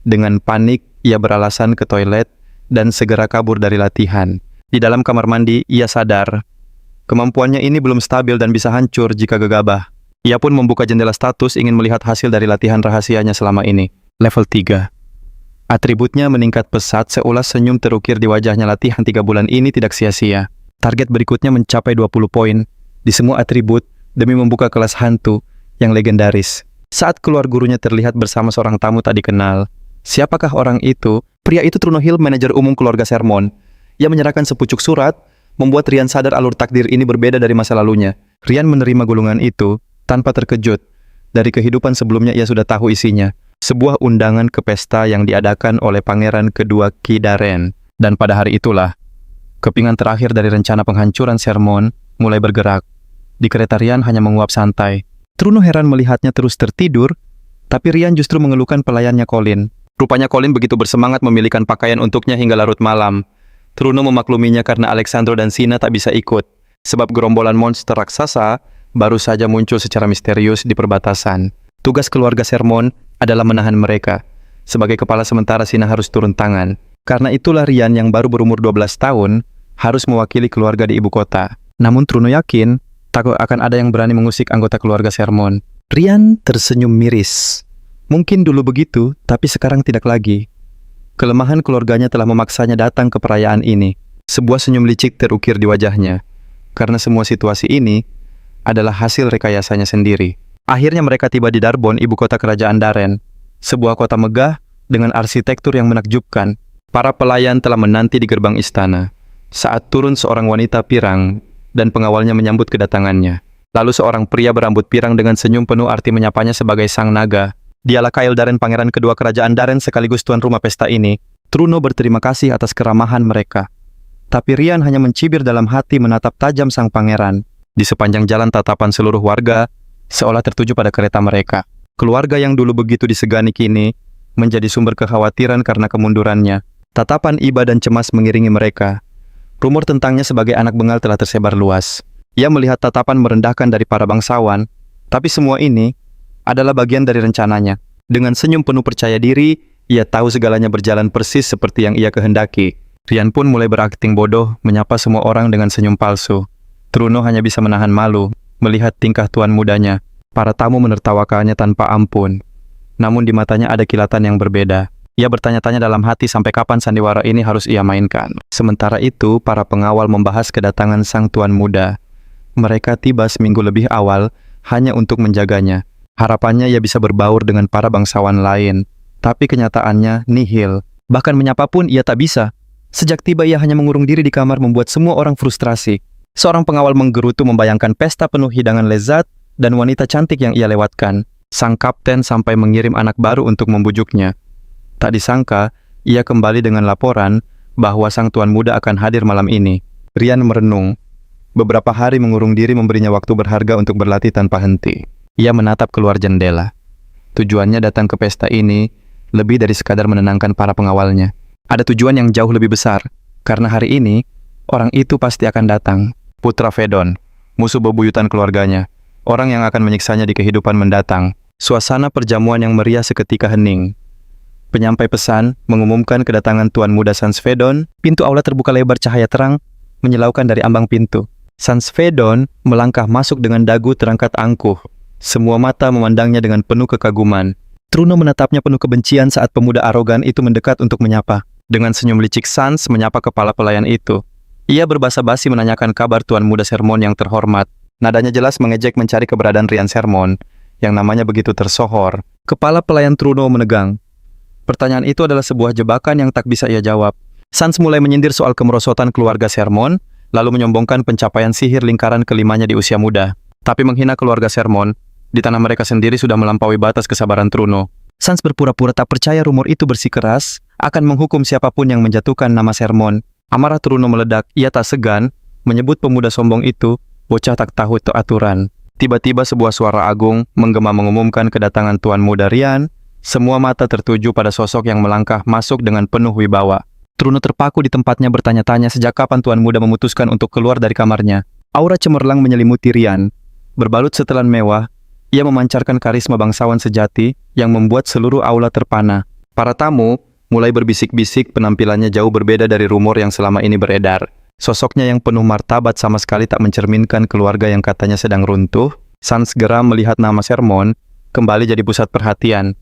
Dengan panik, ia beralasan ke toilet dan segera kabur dari latihan. Di dalam kamar mandi, ia sadar kemampuannya ini belum stabil dan bisa hancur jika gegabah. Ia pun membuka jendela status ingin melihat hasil dari latihan rahasianya selama ini. Level 3. Atributnya meningkat pesat seulas senyum terukir di wajahnya. Latihan 3 bulan ini tidak sia-sia. Target berikutnya mencapai 20 poin di semua atribut demi membuka kelas hantu yang legendaris. Saat keluar gurunya terlihat bersama seorang tamu tak dikenal. Siapakah orang itu? Pria itu Truno Hill, manajer umum keluarga Sermon. Ia menyerahkan sepucuk surat, membuat Rian sadar alur takdir ini berbeda dari masa lalunya. Rian menerima gulungan itu tanpa terkejut. Dari kehidupan sebelumnya ia sudah tahu isinya. Sebuah undangan ke pesta yang diadakan oleh pangeran kedua Ki Daren. Dan pada hari itulah, kepingan terakhir dari rencana penghancuran Sermon mulai bergerak. Di kereta Rian hanya menguap santai. Truno heran melihatnya terus tertidur, tapi Rian justru mengeluhkan pelayannya Colin. Rupanya Colin begitu bersemangat memilihkan pakaian untuknya hingga larut malam. Truno memakluminya karena Alexandro dan Sina tak bisa ikut, sebab gerombolan monster raksasa baru saja muncul secara misterius di perbatasan. Tugas keluarga Sermon adalah menahan mereka. Sebagai kepala sementara, Sina harus turun tangan. Karena itulah Rian yang baru berumur 12 tahun harus mewakili keluarga di ibu kota. Namun Truno yakin tak akan ada yang berani mengusik anggota keluarga Sermon. Rian tersenyum miris. Mungkin dulu begitu, tapi sekarang tidak lagi. Kelemahan keluarganya telah memaksanya datang ke perayaan ini. Sebuah senyum licik terukir di wajahnya. Karena semua situasi ini adalah hasil rekayasanya sendiri. Akhirnya mereka tiba di Darbon, ibu kota kerajaan Daren. Sebuah kota megah dengan arsitektur yang menakjubkan. Para pelayan telah menanti di gerbang istana. Saat turun seorang wanita pirang dan pengawalnya menyambut kedatangannya. Lalu seorang pria berambut pirang dengan senyum penuh arti menyapanya sebagai sang naga. Dialah Kyle Daren, pangeran kedua kerajaan Daren sekaligus tuan rumah pesta ini. Truno berterima kasih atas keramahan mereka. Tapi Rian hanya mencibir dalam hati menatap tajam sang pangeran. Di sepanjang jalan tatapan seluruh warga seolah tertuju pada kereta mereka. Keluarga yang dulu begitu disegani kini menjadi sumber kekhawatiran karena kemundurannya. Tatapan iba dan cemas mengiringi mereka. Rumor tentangnya sebagai anak bengal telah tersebar luas. Ia melihat tatapan merendahkan dari para bangsawan, tapi semua ini adalah bagian dari rencananya. Dengan senyum penuh percaya diri, ia tahu segalanya berjalan persis seperti yang ia kehendaki. Rian pun mulai berakting bodoh, menyapa semua orang dengan senyum palsu. Truno hanya bisa menahan malu, melihat tingkah tuan mudanya. Para tamu menertawakannya tanpa ampun. Namun di matanya ada kilatan yang berbeda. Ia bertanya-tanya dalam hati sampai kapan sandiwara ini harus ia mainkan. Sementara itu, para pengawal membahas kedatangan sang tuan muda. Mereka tiba seminggu lebih awal, hanya untuk menjaganya. Harapannya ia bisa berbaur dengan para bangsawan lain, tapi kenyataannya nihil. Bahkan menyapa pun ia tak bisa. Sejak tiba ia hanya mengurung diri di kamar membuat semua orang frustrasi. Seorang pengawal menggerutu membayangkan pesta penuh hidangan lezat dan wanita cantik yang ia lewatkan. Sang kapten sampai mengirim anak baru untuk membujuknya. Tak disangka, ia kembali dengan laporan bahwa sang tuan muda akan hadir malam ini. Rian merenung. Beberapa hari mengurung diri memberinya waktu berharga untuk berlatih tanpa henti. Ia menatap keluar jendela. Tujuannya datang ke pesta ini lebih dari sekadar menenangkan para pengawalnya. Ada tujuan yang jauh lebih besar, karena hari ini orang itu pasti akan datang. Putra Fedon, musuh bebuyutan keluarganya, orang yang akan menyiksanya di kehidupan mendatang. Suasana perjamuan yang meriah seketika hening. Penyampai pesan mengumumkan kedatangan tuan muda Sansvedon. Pintu aula terbuka lebar, cahaya terang menyilaukan dari ambang pintu. Sansvedon melangkah masuk dengan dagu terangkat angkuh. Semua mata memandangnya dengan penuh kekaguman. Truno menatapnya penuh kebencian saat pemuda arogan itu mendekat untuk menyapa. Dengan senyum licik, Sans menyapa kepala pelayan itu. Ia berbasa-basi menanyakan kabar Tuan Muda Sermon yang terhormat. Nadanya jelas mengejek mencari keberadaan Rian Sermon, yang namanya begitu tersohor. Kepala pelayan Truno menegang. Pertanyaan itu adalah sebuah jebakan yang tak bisa ia jawab. Sans mulai menyindir soal kemerosotan keluarga Sermon, lalu menyombongkan pencapaian sihir lingkaran kelimanya di usia muda. Tapi menghina keluarga Sermon, di tanah mereka sendiri sudah melampaui batas kesabaran Truno. Sans berpura-pura tak percaya rumor itu bersikeras akan menghukum siapapun yang menjatuhkan nama Sermon. Amarah Truno meledak, ia tak segan menyebut pemuda sombong itu bocah tak tahu aturan. Tiba-tiba sebuah suara agung menggema mengumumkan kedatangan Tuan Muda Rian. Semua mata tertuju pada sosok yang melangkah masuk dengan penuh wibawa. Truno terpaku di tempatnya bertanya-tanya sejak kapan Tuan Muda memutuskan untuk keluar dari kamarnya. Aura cemerlang menyelimuti Rian. Berbalut setelan mewah, ia memancarkan karisma bangsawan sejati yang membuat seluruh aula terpana. Para tamu mulai berbisik-bisik penampilannya jauh berbeda dari rumor yang selama ini beredar. Sosoknya yang penuh martabat sama sekali tak mencerminkan keluarga yang katanya sedang runtuh. Sans geram melihat nama Sermon kembali jadi pusat perhatian.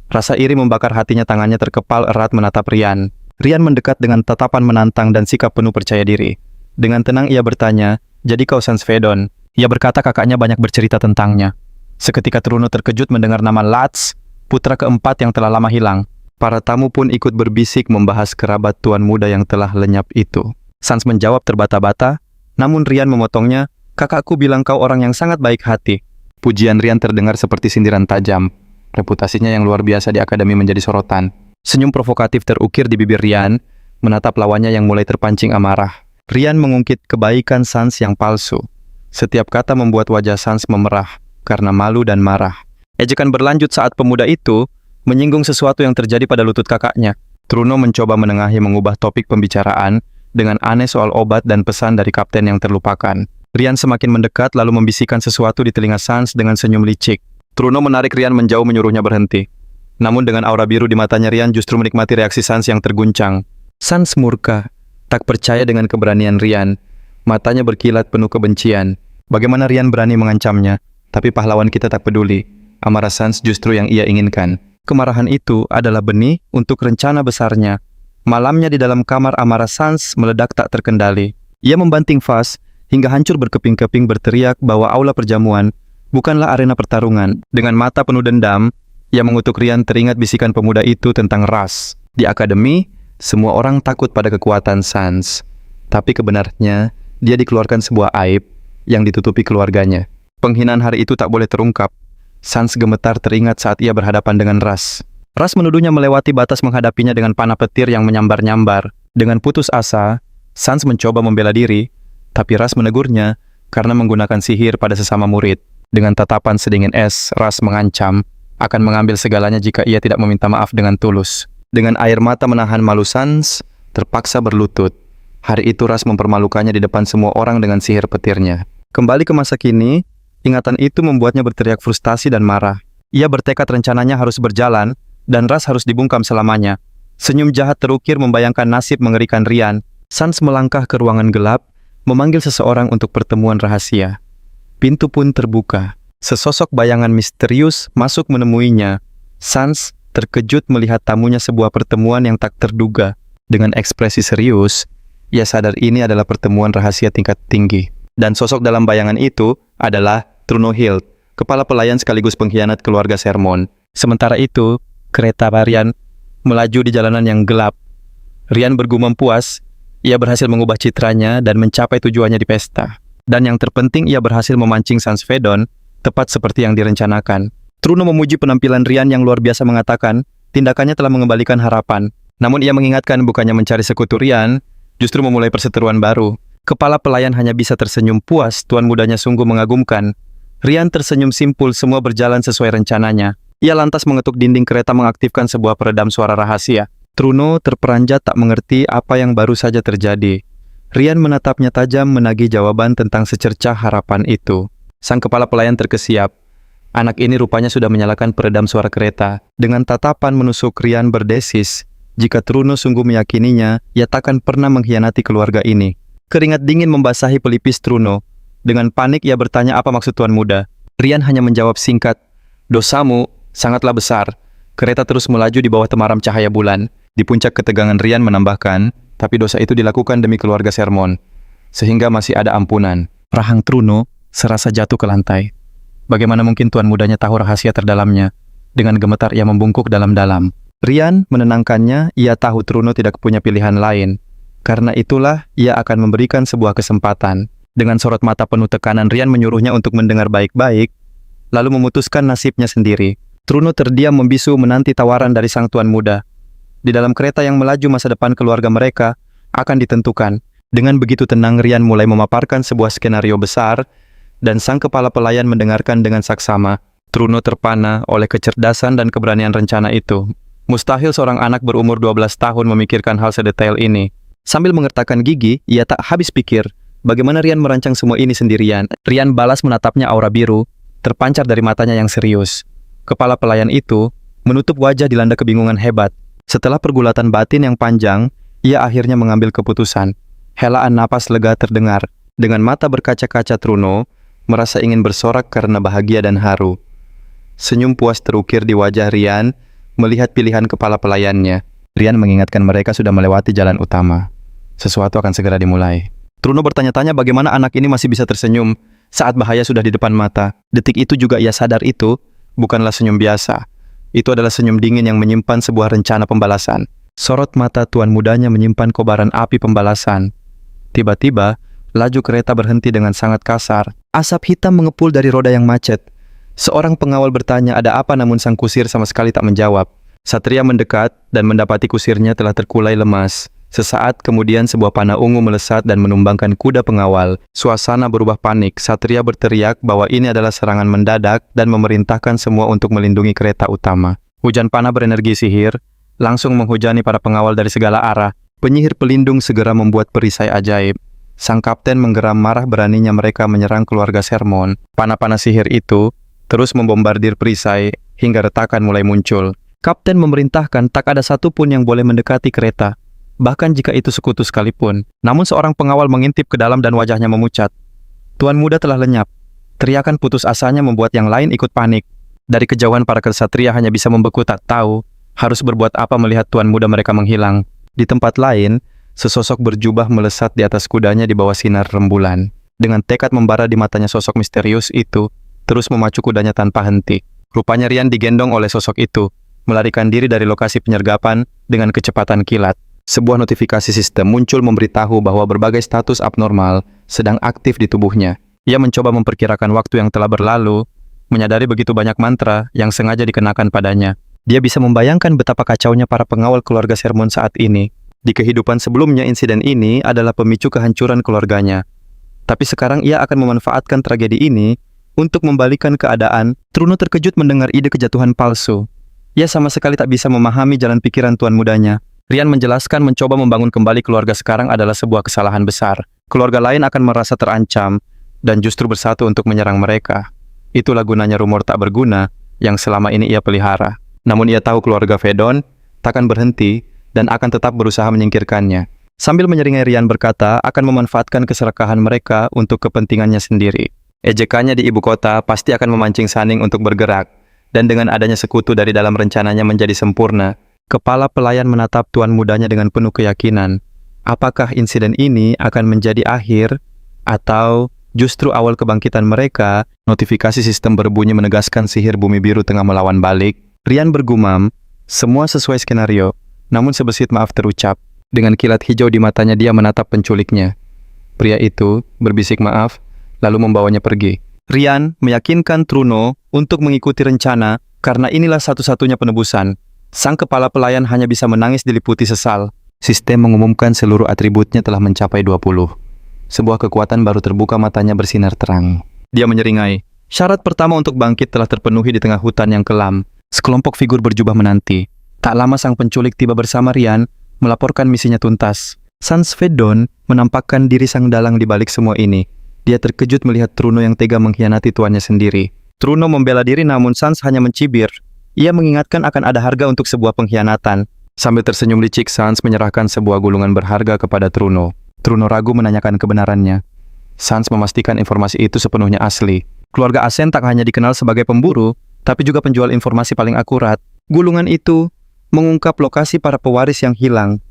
Rasa iri membakar hatinya, tangannya terkepal erat menatap Rian. Rian mendekat dengan tatapan menantang dan sikap penuh percaya diri. Dengan tenang ia bertanya, "Jadi kau Sans Fedon?" Ia berkata kakaknya banyak bercerita tentangnya. Seketika Truno terkejut mendengar nama Lats, putra keempat yang telah lama hilang. Para tamu pun ikut berbisik membahas kerabat Tuan Muda yang telah lenyap itu. Sans menjawab terbata-bata, namun Rian memotongnya, "Kakakku bilang kau orang yang sangat baik hati." Pujian Rian terdengar seperti sindiran tajam. Reputasinya yang luar biasa di akademi menjadi sorotan. Senyum provokatif terukir di bibir Rian, menatap lawannya yang mulai terpancing amarah. Rian mengungkit kebaikan Sans yang palsu. Setiap kata membuat wajah Sans memerah karena malu dan marah. Ejekan berlanjut saat pemuda itu menyinggung sesuatu yang terjadi pada lutut kakaknya. Truno mencoba menengahi mengubah topik pembicaraan dengan aneh soal obat dan pesan dari kapten yang terlupakan. Rian semakin mendekat lalu membisikkan sesuatu di telinga Sans dengan senyum licik. Truno menarik Rian menjauh menyuruhnya berhenti. Namun dengan aura biru di matanya, Rian justru menikmati reaksi Sans yang terguncang. Sans murka, tak percaya dengan keberanian Rian. Matanya berkilat penuh kebencian. Bagaimana Rian berani mengancamnya? Tapi pahlawan kita tak peduli. Amarah Sans justru yang ia inginkan. Kemarahan itu adalah benih untuk rencana besarnya. Malamnya di dalam kamar, amarah Sans meledak tak terkendali. Ia membanting vas hingga hancur berkeping-keping, berteriak bahwa aula perjamuan bukanlah arena pertarungan. Dengan mata penuh dendam, ia mengutuk Rian, teringat bisikan pemuda itu tentang ras. Di akademi, semua orang takut pada kekuatan Sans. Tapi kebenarnya, dia dikeluarkan sebuah aib yang ditutupi keluarganya. Penghinaan hari itu tak boleh terungkap. Sans gemetar teringat saat ia berhadapan dengan Ras. Ras menuduhnya melewati batas, menghadapinya dengan panah petir yang menyambar-nyambar. Dengan putus asa, Sans mencoba membela diri, tapi Ras menegurnya karena menggunakan sihir pada sesama murid. Dengan tatapan sedingin es, Ras mengancam akan mengambil segalanya jika ia tidak meminta maaf dengan tulus. Dengan air mata menahan malu, Sans terpaksa berlutut. Hari itu Ras mempermalukannya di depan semua orang dengan sihir petirnya. Kembali ke masa kini, ingatan itu membuatnya berteriak frustasi dan marah. Ia bertekad rencananya harus berjalan, dan Ras harus dibungkam selamanya. Senyum jahat terukir membayangkan nasib mengerikan Rian. Sans melangkah ke ruangan gelap, memanggil seseorang untuk pertemuan rahasia. Pintu pun terbuka. Sesosok bayangan misterius masuk menemuinya. Sans terkejut melihat tamunya sebuah pertemuan yang tak terduga. Dengan ekspresi serius, ia sadar ini adalah pertemuan rahasia tingkat tinggi. Dan sosok dalam bayangan itu adalah Truno Hilt, kepala pelayan sekaligus pengkhianat keluarga Sermon. Sementara itu, kereta Rian melaju di jalanan yang gelap. Rian bergumam puas, ia berhasil mengubah citranya dan mencapai tujuannya di pesta. Dan yang terpenting, ia berhasil memancing Sans Fedon, tepat seperti yang direncanakan. Truno memuji penampilan Rian yang luar biasa, mengatakan tindakannya telah mengembalikan harapan. Namun ia mengingatkan bukannya mencari sekutu, Rian justru memulai perseteruan baru. Kepala pelayan hanya bisa tersenyum puas, tuan mudanya sungguh mengagumkan. Rian tersenyum simpul, semua berjalan sesuai rencananya. Ia lantas mengetuk dinding kereta mengaktifkan sebuah peredam suara rahasia. Truno terperanjat tak mengerti apa yang baru saja terjadi. Rian menatapnya tajam, menagih jawaban tentang secercah harapan itu. Sang kepala pelayan terkesiap. Anak ini rupanya sudah menyalakan peredam suara kereta. Dengan tatapan menusuk, Rian berdesis. Jika Truno sungguh meyakininya, ia takkan pernah mengkhianati keluarga ini. Keringat dingin membasahi pelipis Truno. Dengan panik ia bertanya apa maksud tuan muda. Rian hanya menjawab singkat, "Dosamu sangatlah besar. Kereta terus melaju di bawah temaram cahaya bulan. Di puncak ketegangan Rian menambahkan, tapi dosa itu dilakukan demi keluarga Sermon, sehingga masih ada ampunan. Rahang Truno serasa jatuh ke lantai. Bagaimana mungkin tuan mudanya tahu rahasia terdalamnya? Dengan gemetar ia membungkuk dalam-dalam. Rian menenangkannya, ia tahu Truno tidak punya pilihan lain. Karena itulah ia akan memberikan sebuah kesempatan. Dengan sorot mata penuh tekanan, Rian menyuruhnya untuk mendengar baik-baik, lalu memutuskan nasibnya sendiri. Truno terdiam membisu menanti tawaran dari sang tuan muda. Di dalam kereta yang melaju, masa depan keluarga mereka akan ditentukan. Dengan begitu tenang, Rian mulai memaparkan sebuah skenario besar, dan sang kepala pelayan mendengarkan dengan saksama. Truno terpana oleh kecerdasan dan keberanian rencana itu. Mustahil seorang anak berumur 12 tahun memikirkan hal sedetail ini. Sambil mengertakkan gigi, ia tak habis pikir bagaimana Rian merancang semua ini sendirian. Rian balas menatapnya, aura biru terpancar dari matanya yang serius. Kepala pelayan itu menutup wajah dilanda kebingungan hebat. Setelah pergulatan batin yang panjang, ia akhirnya mengambil keputusan. Helaan napas lega terdengar. Dengan mata berkaca-kaca, Truno merasa ingin bersorak karena bahagia dan haru. Senyum puas terukir di wajah Rian melihat pilihan kepala pelayannya. Rian mengingatkan mereka sudah melewati jalan utama. Sesuatu akan segera dimulai. Truno bertanya-tanya bagaimana anak ini masih bisa tersenyum saat bahaya sudah di depan mata. Detik itu juga ia sadar itu bukanlah senyum biasa. Itu adalah senyum dingin yang menyimpan sebuah rencana pembalasan. Sorot mata tuan mudanya menyimpan kobaran api pembalasan. Tiba-tiba, laju kereta berhenti dengan sangat kasar. Asap hitam mengepul dari roda yang macet. Seorang pengawal bertanya ada apa, namun sang kusir sama sekali tak menjawab. Satria mendekat dan mendapati kusirnya telah terkulai lemas. Sesaat kemudian sebuah panah ungu melesat dan menumbangkan kuda pengawal. Suasana berubah panik. Satria berteriak bahwa ini adalah serangan mendadak dan memerintahkan semua untuk melindungi kereta utama. Hujan panah berenergi sihir langsung menghujani para pengawal dari segala arah. Penyihir pelindung segera membuat perisai ajaib. Sang kapten menggeram marah beraninya mereka menyerang keluarga Sermon. Panah-panah sihir itu terus membombardir perisai hingga retakan mulai muncul. Kapten memerintahkan tak ada satupun yang boleh mendekati kereta, bahkan jika itu sekutu sekalipun. Namun seorang pengawal mengintip ke dalam dan wajahnya memucat. Tuan muda telah lenyap. Teriakan putus asanya membuat yang lain ikut panik. Dari kejauhan para kesatria hanya bisa membeku tak tahu harus berbuat apa melihat tuan muda mereka menghilang. Di tempat lain, sesosok berjubah melesat di atas kudanya di bawah sinar rembulan. Dengan tekad membara di matanya, sosok misterius itu terus memacu kudanya tanpa henti. Rupanya Rian digendong oleh sosok itu, melarikan diri dari lokasi penyergapan dengan kecepatan kilat. Sebuah notifikasi sistem muncul memberitahu bahwa berbagai status abnormal sedang aktif di tubuhnya. Ia mencoba memperkirakan waktu yang telah berlalu, menyadari begitu banyak mantra yang sengaja dikenakan padanya. Dia bisa membayangkan betapa kacaunya para pengawal keluarga Sermon saat ini. Di kehidupan sebelumnya, insiden ini adalah pemicu kehancuran keluarganya. Tapi sekarang ia akan memanfaatkan tragedi ini untuk membalikan keadaan. Truno terkejut mendengar ide kejatuhan palsu. Ia sama sekali tak bisa memahami jalan pikiran tuan mudanya. Rian menjelaskan mencoba membangun kembali keluarga sekarang adalah sebuah kesalahan besar. Keluarga lain akan merasa terancam dan justru bersatu untuk menyerang mereka. Itulah gunanya rumor tak berguna yang selama ini ia pelihara. Namun ia tahu keluarga Fedon takkan berhenti dan akan tetap berusaha menyingkirkannya. Sambil menyeringai, Rian berkata akan memanfaatkan keserakahan mereka untuk kepentingannya sendiri. Ejekannya di ibu kota pasti akan memancing Saning untuk bergerak, dan dengan adanya sekutu dari dalam rencananya menjadi sempurna. Kepala pelayan menatap tuan mudanya dengan penuh keyakinan. Apakah insiden ini akan menjadi akhir, atau justru awal kebangkitan mereka? Notifikasi sistem berbunyi menegaskan sihir bumi biru tengah melawan balik. Rian bergumam, semua sesuai skenario, namun sebesit maaf terucap. Dengan kilat hijau di matanya dia menatap penculiknya. Pria itu berbisik maaf, lalu membawanya pergi. Rian meyakinkan Truno untuk mengikuti rencana karena inilah satu-satunya penebusan. Sang kepala pelayan hanya bisa menangis diliputi sesal. Sistem mengumumkan seluruh atributnya telah mencapai 20. Sebuah kekuatan baru terbuka, matanya bersinar terang. Dia menyeringai. Syarat pertama untuk bangkit telah terpenuhi di tengah hutan yang kelam. Sekelompok figur berjubah menanti. Tak lama sang penculik tiba bersama Rian, melaporkan misinya tuntas. Sans Fedon menampakkan diri sang dalang di balik semua ini. Dia terkejut melihat Truno yang tega mengkhianati tuannya sendiri. Truno membela diri, namun Sans hanya mencibir. Ia mengingatkan akan ada harga untuk sebuah pengkhianatan. Sambil tersenyum licik, Sans menyerahkan sebuah gulungan berharga kepada Truno. Truno ragu menanyakan kebenarannya. Sans memastikan informasi itu sepenuhnya asli. Keluarga Asen tak hanya dikenal sebagai pemburu, tapi juga penjual informasi paling akurat. Gulungan itu mengungkap lokasi para pewaris yang hilang.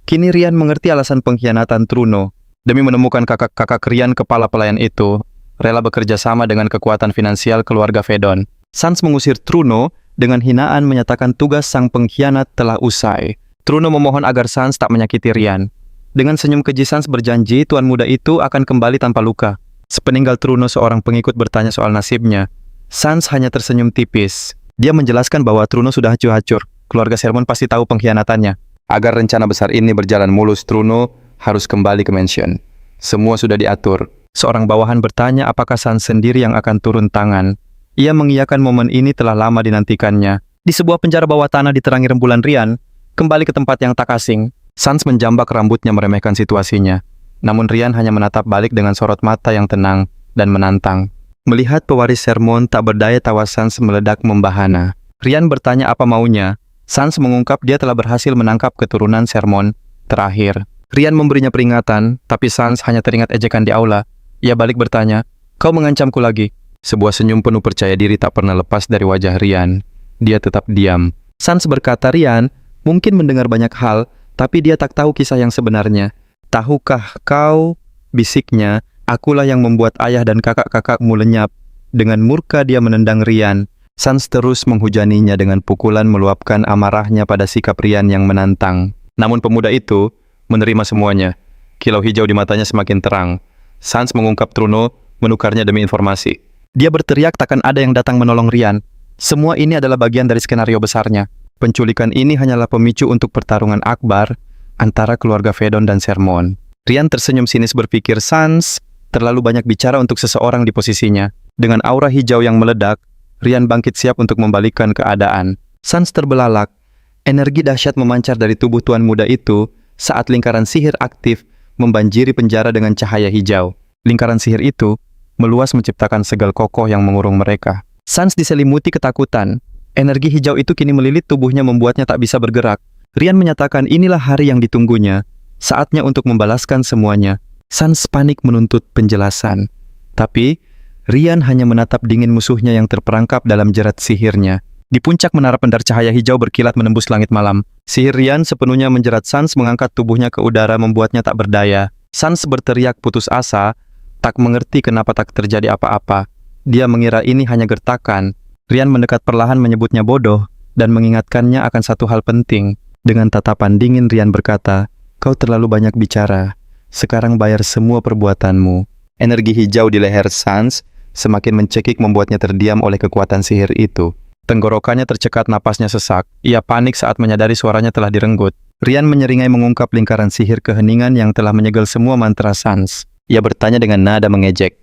Kini Rian mengerti alasan pengkhianatan Truno. Demi menemukan kakak-kakak Rian, kepala pelayan itu rela bekerja sama dengan kekuatan finansial keluarga Fedon. Sans mengusir Truno dengan hinaan, menyatakan tugas sang pengkhianat telah usai. Truno memohon agar Sans tak menyakiti Rian. Dengan senyum keji, Sans berjanji tuan muda itu akan kembali tanpa luka. Sepeninggal Truno, seorang pengikut bertanya soal nasibnya. Sans hanya tersenyum tipis. Dia menjelaskan bahwa Truno sudah hancur. Keluarga Sermon pasti tahu pengkhianatannya. Agar rencana besar ini berjalan mulus, Truno harus kembali ke mansion. Semua sudah diatur. Seorang bawahan bertanya apakah Sans sendiri yang akan turun tangan. Ia mengiyakan, momen ini telah lama dinantikannya. Di sebuah penjara bawah tanah diterangi rembulan, Rian kembali ke tempat yang tak asing. Sans menjambak rambutnya meremehkan situasinya. Namun Rian hanya menatap balik dengan sorot mata yang tenang dan menantang. Melihat pewaris Sermon tak berdaya, tawa Sans meledak membahana. Rian bertanya apa maunya. Sans mengungkap dia telah berhasil menangkap keturunan Sermon terakhir. Rian memberinya peringatan, tapi Sans hanya teringat ejekan di aula. Ia balik bertanya, "Kau mengancamku lagi?" Sebuah senyum penuh percaya diri tak pernah lepas dari wajah Rian. Dia tetap diam. Sans berkata, "Rian mungkin mendengar banyak hal, tapi dia tak tahu kisah yang sebenarnya. Tahukah kau?" bisiknya, "akulah yang membuat ayah dan kakak-kakakmu lenyap." Dengan murka dia menendang Rian. Sans terus menghujaninya dengan pukulan, meluapkan amarahnya pada sikap Rian yang menantang. Namun pemuda itu menerima semuanya. Kilau hijau di matanya semakin terang. Sans mengungkap Truno, menukarnya demi informasi. Dia berteriak takkan ada yang datang menolong Rian. Semua ini adalah bagian dari skenario besarnya. Penculikan ini hanyalah pemicu untuk pertarungan akbar antara keluarga Fedon dan Sermon. Rian tersenyum sinis, berpikir Sans terlalu banyak bicara untuk seseorang di posisinya. Dengan aura hijau yang meledak, Rian bangkit siap untuk membalikkan keadaan. Sans terbelalak. Energi dahsyat memancar dari tubuh tuan muda itu saat lingkaran sihir aktif membanjiri penjara dengan cahaya hijau. Lingkaran sihir itu meluas, menciptakan segel kokoh yang mengurung mereka. Sans diselimuti ketakutan. Energi hijau itu kini melilit tubuhnya, membuatnya tak bisa bergerak. Rian menyatakan inilah hari yang ditunggunya. Saatnya untuk membalaskan semuanya. Sans panik menuntut penjelasan. Tapi Rian hanya menatap dingin musuhnya yang terperangkap dalam jerat sihirnya. Di puncak menara pendar, cahaya hijau berkilat menembus langit malam. Sihir Rian sepenuhnya menjerat Sans, mengangkat tubuhnya ke udara, membuatnya tak berdaya. Sans berteriak putus asa, tak mengerti kenapa tak terjadi apa-apa. Dia mengira ini hanya gertakan. Rian mendekat perlahan, menyebutnya bodoh, dan mengingatkannya akan satu hal penting. Dengan tatapan dingin, Rian berkata, "Kau terlalu banyak bicara. Sekarang bayar semua perbuatanmu." Energi hijau di leher Sans semakin mencekik, membuatnya terdiam oleh kekuatan sihir itu. Tenggorokannya tercekat, napasnya sesak. Ia panik saat menyadari suaranya telah direnggut. Rian menyeringai, mengungkap lingkaran sihir keheningan yang telah menyegel semua mantra Sans. Ia bertanya dengan nada mengejek,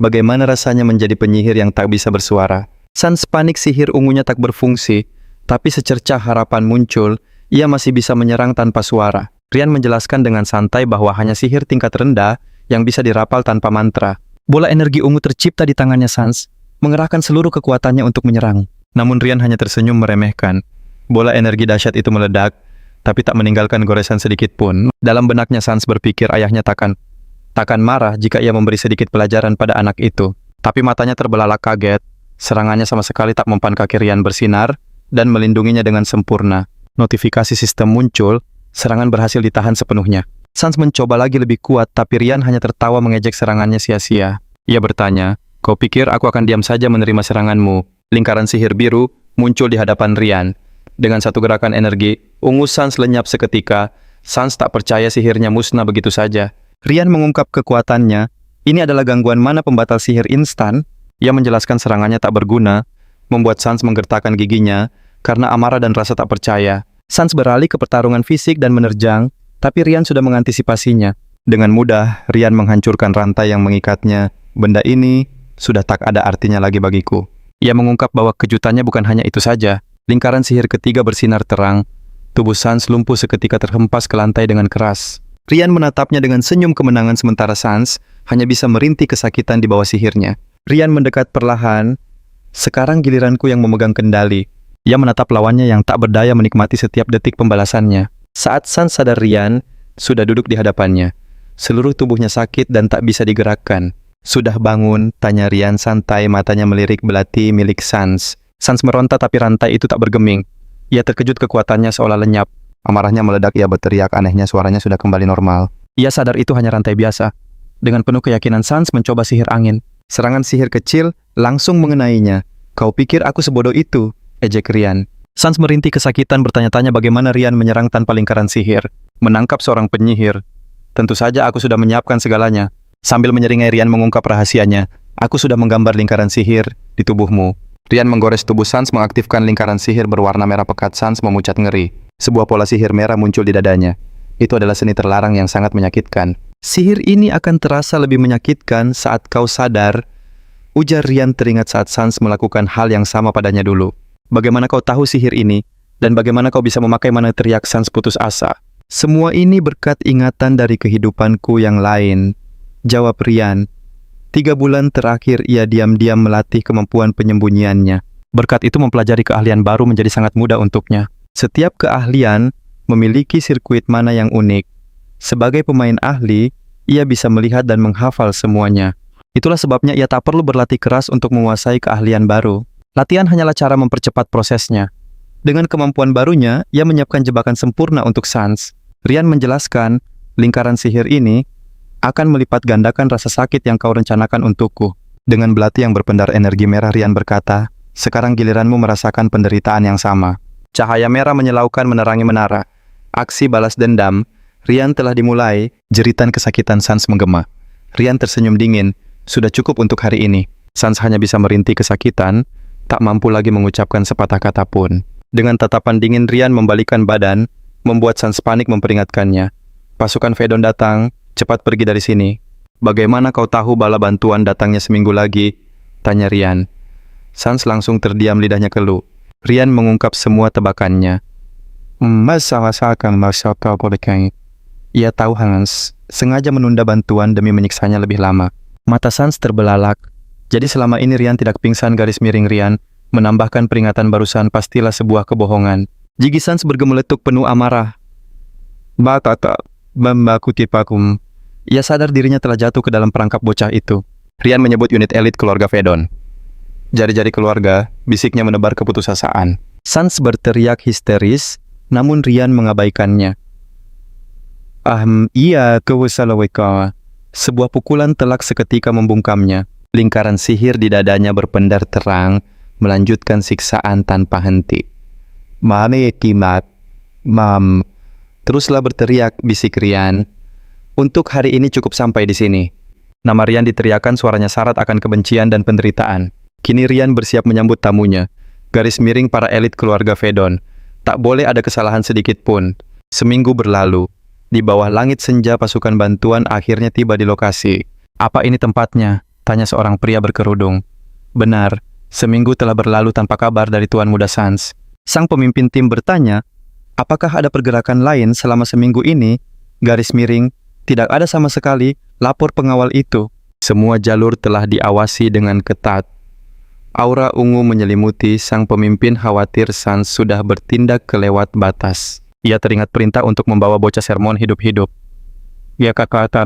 "Bagaimana rasanya menjadi penyihir yang tak bisa bersuara?" Sans panik, sihir ungunya tak berfungsi, tapi secercah harapan muncul. Ia masih bisa menyerang tanpa suara. Rian menjelaskan dengan santai bahwa hanya sihir tingkat rendah yang bisa dirapal tanpa mantra. Bola energi ungu tercipta di tangannya Sans, mengerahkan seluruh kekuatannya untuk menyerang. Namun Rian hanya tersenyum meremehkan. Bola energi dahsyat itu meledak, tapi tak meninggalkan goresan sedikit pun. Dalam benaknya Sans berpikir ayahnya takkan marah jika ia memberi sedikit pelajaran pada anak itu. Tapi matanya terbelalak kaget. Serangannya sama sekali tak mempan. Kaki Rian bersinar dan melindunginya dengan sempurna. Notifikasi sistem muncul, serangan berhasil ditahan sepenuhnya. Sans mencoba lagi lebih kuat, tapi Rian hanya tertawa mengejek serangannya sia-sia. Ia bertanya, "Kau pikir aku akan diam saja menerima seranganmu?" Lingkaran sihir biru muncul di hadapan Rian. Dengan satu gerakan energi, ungu Sans lenyap seketika. Sans tak percaya sihirnya musnah begitu saja. Rian mengungkap kekuatannya. Ini adalah gangguan mana pembatal sihir instan. Ia menjelaskan serangannya tak berguna, membuat Sans menggertakkan giginya karena amarah dan rasa tak percaya. Sans beralih ke pertarungan fisik dan menerjang, tapi Rian sudah mengantisipasinya. Dengan mudah, Rian menghancurkan rantai yang mengikatnya. "Benda ini sudah tak ada artinya lagi bagiku." Ia mengungkap bahwa kejutannya bukan hanya itu saja. Lingkaran sihir ketiga bersinar terang. Tubuh Sans lumpuh seketika, terhempas ke lantai dengan keras. Rian menatapnya dengan senyum kemenangan, sementara Sans hanya bisa merintih kesakitan di bawah sihirnya. Rian mendekat perlahan. "Sekarang giliranku yang memegang kendali." Ia menatap lawannya yang tak berdaya, menikmati setiap detik pembalasannya. Saat Sans sadar, Rian sudah duduk di hadapannya. Seluruh tubuhnya sakit dan tak bisa digerakkan. "Sudah bangun?" tanya Rian santai, matanya melirik belati milik Sans. Sans meronta tapi rantai itu tak bergeming. Ia terkejut kekuatannya seolah lenyap. Amarahnya meledak, ia berteriak, anehnya suaranya sudah kembali normal. Ia sadar itu hanya rantai biasa. Dengan penuh keyakinan Sans mencoba sihir angin. Serangan sihir kecil langsung mengenainya. Kau pikir aku sebodoh itu? Ejek Rian. Sans merintih kesakitan bertanya-tanya bagaimana Rian menyerang tanpa lingkaran sihir. Menangkap seorang penyihir. Tentu saja aku sudah menyiapkan segalanya. Sambil menyeringai Rian mengungkap rahasianya. Aku sudah menggambar lingkaran sihir di tubuhmu. Rian menggores tubuh Sans mengaktifkan lingkaran sihir berwarna merah pekat. Sans memucat ngeri. Sebuah pola sihir merah muncul di dadanya. Itu adalah seni terlarang yang sangat menyakitkan. Sihir ini akan terasa lebih menyakitkan saat kau sadar. Ujar Rian teringat saat Sans melakukan hal yang sama padanya dulu. Bagaimana kau tahu sihir ini? Dan bagaimana kau bisa memakai mana? Teriak Sans putus asa. Semua ini berkat ingatan dari kehidupanku yang lain. Jawab Rian. 3 bulan terakhir ia diam-diam melatih kemampuan penyembunyiannya. Berkat itu mempelajari keahlian baru menjadi sangat mudah untuknya. Setiap keahlian memiliki sirkuit mana yang unik. Sebagai pemain ahli, ia bisa melihat dan menghafal semuanya. Itulah sebabnya ia tak perlu berlatih keras untuk menguasai keahlian baru. Latihan hanyalah cara mempercepat prosesnya. Dengan kemampuan barunya, ia menyiapkan jebakan sempurna untuk Sans. Rian menjelaskan, lingkaran sihir ini akan melipat gandakan rasa sakit yang kau rencanakan untukku. Dengan belati yang berpendar energi merah, Rian berkata, sekarang giliranmu merasakan penderitaan yang sama. Cahaya merah menyilaukan menerangi menara. Aksi balas dendam. Rian telah dimulai. Jeritan kesakitan Sans menggema. Rian tersenyum dingin. Sudah cukup untuk hari ini. Sans hanya bisa merintih kesakitan, tak mampu lagi mengucapkan sepatah kata pun. Dengan tatapan dingin Rian membalikkan badan, membuat Sans panik memperingatkannya. Pasukan Fedon datang, cepat pergi dari sini. Bagaimana kau tahu bala bantuan datangnya seminggu lagi? Tanya Rian. Sans langsung terdiam, lidahnya keluh. Rian mengungkap semua tebakannya. Ia tahu Hans sengaja menunda bantuan demi menyiksanya lebih lama. Mata Sans terbelalak. Jadi selama ini Rian tidak pingsan. Garis miring Rian menambahkan peringatan barusan pastilah sebuah kebohongan. Gigi Sans bergemeletuk penuh amarah. Ia sadar dirinya telah jatuh ke dalam perangkap bocah itu. Rian menyebut unit elit keluarga Fedon. Jari-jari keluarga, bisiknya menebar keputusasaan. Sans berteriak histeris, namun Rian mengabaikannya. Iya, kewasalaweka. Sebuah pukulan telak seketika membungkamnya. Lingkaran sihir di dadanya berpendar terang, melanjutkan siksaan tanpa henti. Mame kimat, mam. Teruslah berteriak, bisik Rian. Untuk hari ini cukup sampai di sini. Nama Rian diteriakan, suaranya syarat akan kebencian dan penderitaan. Kini Rian bersiap menyambut tamunya. Garis miring para elit keluarga Fedon. Tak boleh ada kesalahan sedikit pun. Seminggu berlalu. Di bawah langit senja pasukan bantuan akhirnya tiba di lokasi. Apa ini tempatnya? Tanya seorang pria berkerudung. Benar, seminggu telah berlalu tanpa kabar dari Tuan Muda Sans. Sang pemimpin tim bertanya, apakah ada pergerakan lain selama seminggu ini? Garis miring, tidak ada sama sekali, lapor pengawal itu. Semua jalur telah diawasi dengan ketat. Aura ungu menyelimuti sang pemimpin, khawatir Sans sudah bertindak kelewat batas. Ia teringat perintah untuk membawa bocah Sermon hidup-hidup. Ya kata.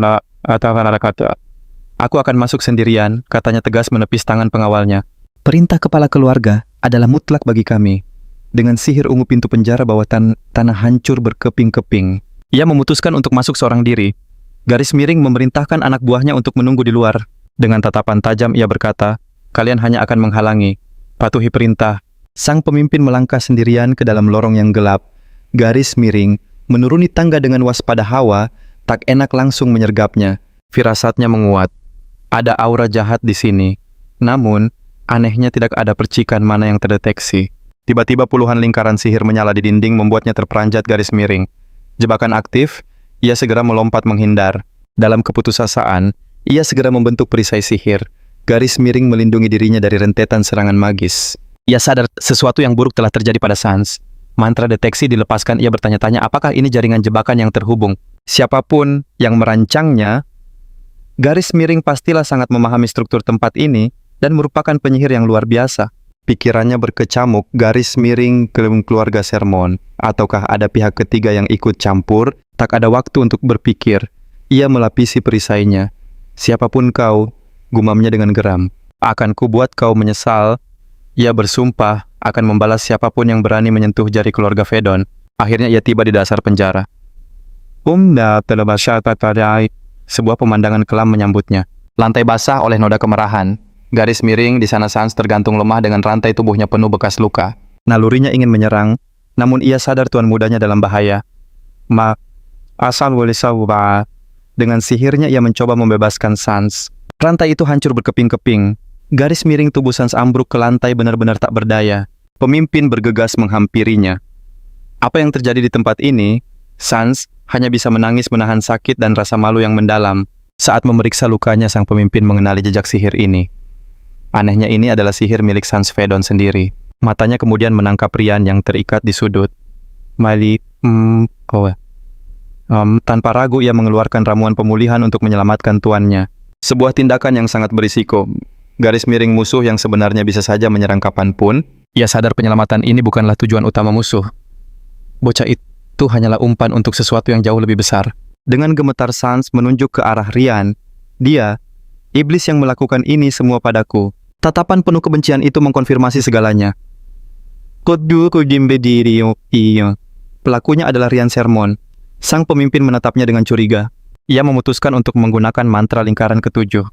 Aku akan masuk sendirian, katanya tegas menepis tangan pengawalnya. Perintah kepala keluarga adalah mutlak bagi kami. Dengan sihir ungu pintu penjara bawah tanah hancur berkeping-keping. Ia memutuskan untuk masuk seorang diri. Garis miring memerintahkan anak buahnya untuk menunggu di luar. Dengan tatapan tajam ia berkata, kalian hanya akan menghalangi. Patuhi perintah. Sang pemimpin melangkah sendirian ke dalam lorong yang gelap. Garis miring menuruni tangga dengan waspada, hawa tak enak langsung menyergapnya. Firasatnya menguat. Ada aura jahat di sini. Namun, anehnya tidak ada percikan mana yang terdeteksi. Tiba-tiba puluhan lingkaran sihir menyala di dinding membuatnya terperanjat. Garis miring. Jebakan aktif, ia segera melompat menghindar. Dalam keputusasaan, ia segera membentuk perisai sihir. Garis miring melindungi dirinya dari rentetan serangan magis. Ia sadar sesuatu yang buruk telah terjadi pada Sans. Mantra deteksi dilepaskan, ia bertanya-tanya apakah ini jaringan jebakan yang terhubung. Siapapun yang merancangnya, garis miring pastilah sangat memahami struktur tempat ini dan merupakan penyihir yang luar biasa. Pikirannya berkecamuk, garis miring keluarga Sermon. Ataukah ada pihak ketiga yang ikut campur? Tak ada waktu untuk berpikir. Ia melapisi perisainya. Siapapun kau, gumamnya dengan geram. Akan kubuat kau menyesal. Ia bersumpah akan membalas siapapun yang berani menyentuh jari keluarga Fedon. Akhirnya ia tiba di dasar penjara. Sebuah pemandangan kelam menyambutnya. Lantai basah oleh noda kemerahan. Garis miring di sana Sans tergantung lemah dengan rantai tubuhnya penuh bekas luka. Nalurinya ingin menyerang, namun ia sadar tuan mudanya dalam bahaya. Asal boleh sabar. Dengan sihirnya ia mencoba membebaskan Sans. Rantai itu hancur berkeping-keping. Garis miring tubuh Sans ambruk ke lantai benar-benar tak berdaya. Pemimpin bergegas menghampirinya. Apa yang terjadi di tempat ini? Sans hanya bisa menangis menahan sakit dan rasa malu yang mendalam. Saat memeriksa lukanya, sang pemimpin mengenali jejak sihir ini. Anehnya ini adalah sihir milik Sans Fedon sendiri. Matanya kemudian menangkap Rian yang terikat di sudut. Tanpa ragu ia mengeluarkan ramuan pemulihan untuk menyelamatkan tuannya. Sebuah tindakan yang sangat berisiko. Garis miring musuh yang sebenarnya bisa saja menyerang kapanpun. Ia sadar penyelamatan ini bukanlah tujuan utama musuh. Bocah itu hanyalah umpan untuk sesuatu yang jauh lebih besar. Dengan gemetar Sans menunjuk ke arah Rian. Dia, iblis yang melakukan ini semua padaku. Tatapan penuh kebencian itu mengkonfirmasi segalanya. Pelakunya adalah Rian Sermon. Sang pemimpin menatapnya dengan curiga. Ia memutuskan untuk menggunakan mantra lingkaran ketujuh.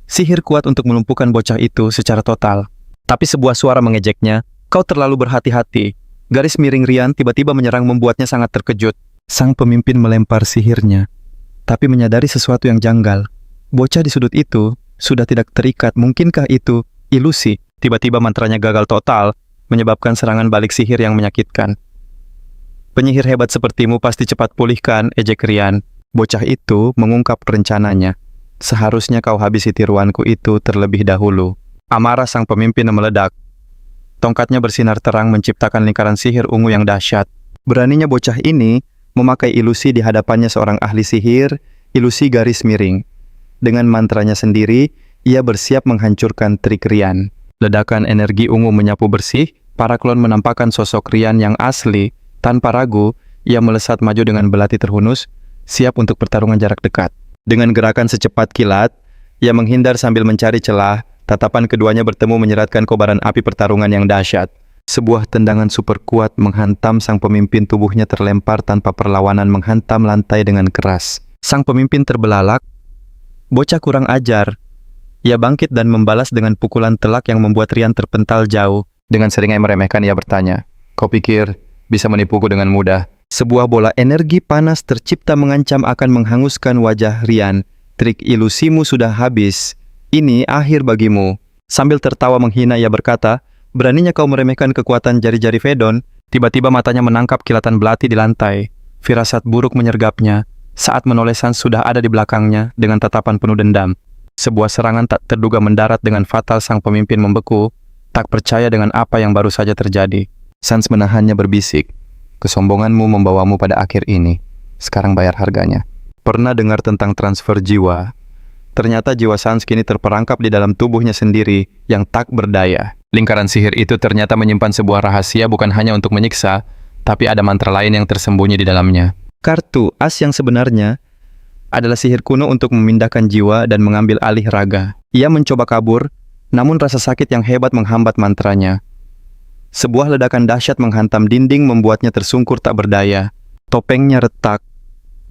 Sihir kuat untuk melumpuhkan bocah itu secara total. Tapi sebuah suara mengejeknya. Kau terlalu berhati-hati. Garis miring Rian tiba-tiba menyerang membuatnya sangat terkejut. Sang pemimpin melempar sihirnya. Tapi menyadari sesuatu yang janggal. Bocah di sudut itu sudah tidak terikat. Mungkinkah itu ilusi? Tiba-tiba mantranya gagal total, menyebabkan serangan balik sihir yang menyakitkan. Penyihir hebat sepertimu pasti cepat pulihkan, ejek Rian. Bocah itu mengungkap rencananya. Seharusnya kau habisi tiruanku itu terlebih dahulu. Amarah sang pemimpin meledak. Tongkatnya bersinar terang menciptakan lingkaran sihir ungu yang dahsyat. Beraninya bocah ini memakai ilusi di hadapannya seorang ahli sihir, ilusi garis miring. Dengan mantranya sendiri, ia bersiap menghancurkan trik Rian. Ledakan energi ungu menyapu bersih, para klon menampakkan sosok Rian yang asli. Tanpa ragu, ia melesat maju dengan belati terhunus, siap untuk pertarungan jarak dekat. Dengan gerakan secepat kilat, ia menghindar sambil mencari celah. Tatapan keduanya bertemu menyeratkan kobaran api pertarungan yang dahsyat. Sebuah tendangan super kuat menghantam sang pemimpin, tubuhnya terlempar tanpa perlawanan menghantam lantai dengan keras. Sang pemimpin terbelalak. Bocah kurang ajar. Ia bangkit dan membalas dengan pukulan telak yang membuat Rian terpental jauh. Dengan seringai meremehkan ia bertanya, "Kau pikir bisa menipuku dengan mudah?" Sebuah bola energi panas tercipta mengancam akan menghanguskan wajah Rian. Trik ilusimu sudah habis. Ini akhir bagimu. Sambil tertawa menghina ia berkata, beraninya kau meremehkan kekuatan jari-jari Fedon. Tiba-tiba matanya menangkap kilatan belati di lantai. Firasat buruk menyergapnya. Saat menoleh Sans sudah ada di belakangnya dengan tatapan penuh dendam. Sebuah serangan tak terduga mendarat dengan fatal. Sang pemimpin membeku, tak percaya dengan apa yang baru saja terjadi. Sans menahannya berbisik, kesombonganmu membawamu pada akhir ini. Sekarang bayar harganya. Pernah dengar tentang transfer jiwa? Ternyata jiwa Sans kini terperangkap di dalam tubuhnya sendiri yang tak berdaya. Lingkaran sihir itu ternyata menyimpan sebuah rahasia bukan hanya untuk menyiksa, tapi ada mantra lain yang tersembunyi di dalamnya. Kartu as yang sebenarnya adalah sihir kuno untuk memindahkan jiwa dan mengambil alih raga. Ia mencoba kabur, namun rasa sakit yang hebat menghambat mantranya. Sebuah ledakan dahsyat menghantam dinding membuatnya tersungkur tak berdaya. Topengnya retak.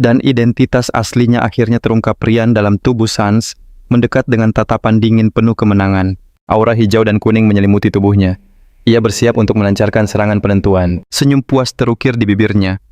Dan identitas aslinya akhirnya terungkap Rian dalam tubuh Sans, mendekat dengan tatapan dingin penuh kemenangan. Aura hijau dan kuning menyelimuti tubuhnya. Ia bersiap untuk melancarkan serangan penentuan. Senyum puas terukir di bibirnya.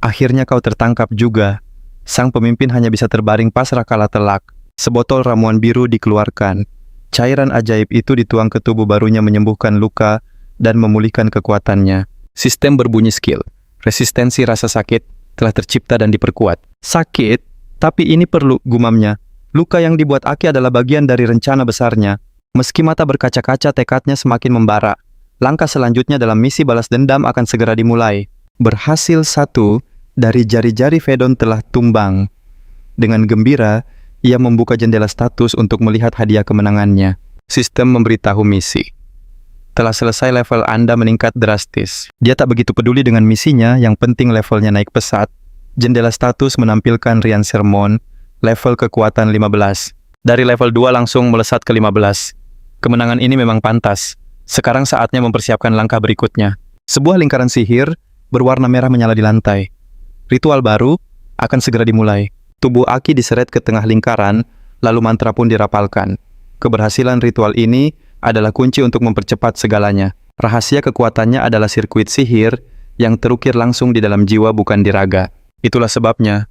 Akhirnya kau tertangkap juga. Sang pemimpin hanya bisa terbaring pasrah kala telak. Sebotol ramuan biru dikeluarkan. Cairan ajaib itu dituang ke tubuh barunya menyembuhkan luka dan memulihkan kekuatannya. Sistem berbunyi skill. Resistensi rasa sakit telah tercipta dan diperkuat. Sakit, tapi ini perlu, gumamnya. Luka yang dibuat Aki adalah bagian dari rencana besarnya. Meski mata berkaca-kaca, tekadnya semakin membara. Langkah selanjutnya dalam misi balas dendam akan segera dimulai. Berhasil satu, dari jari-jari Fedon telah tumbang. Dengan gembira, ia membuka jendela status untuk melihat hadiah kemenangannya. Sistem memberitahu misi. Telah selesai, level Anda meningkat drastis. Dia tak begitu peduli dengan misinya, yang penting levelnya naik pesat. Jendela status menampilkan Rian Sermon, level kekuatan 15. Dari level 2 langsung melesat ke 15. Kemenangan ini memang pantas. Sekarang saatnya mempersiapkan langkah berikutnya. Sebuah lingkaran sihir berwarna merah menyala di lantai. Ritual baru akan segera dimulai. Tubuh Aki diseret ke tengah lingkaran, lalu mantra pun dirapalkan. Keberhasilan ritual ini adalah kunci untuk mempercepat segalanya. Rahasia kekuatannya adalah sirkuit sihir yang terukir langsung di dalam jiwa bukan di raga. Itulah sebabnya,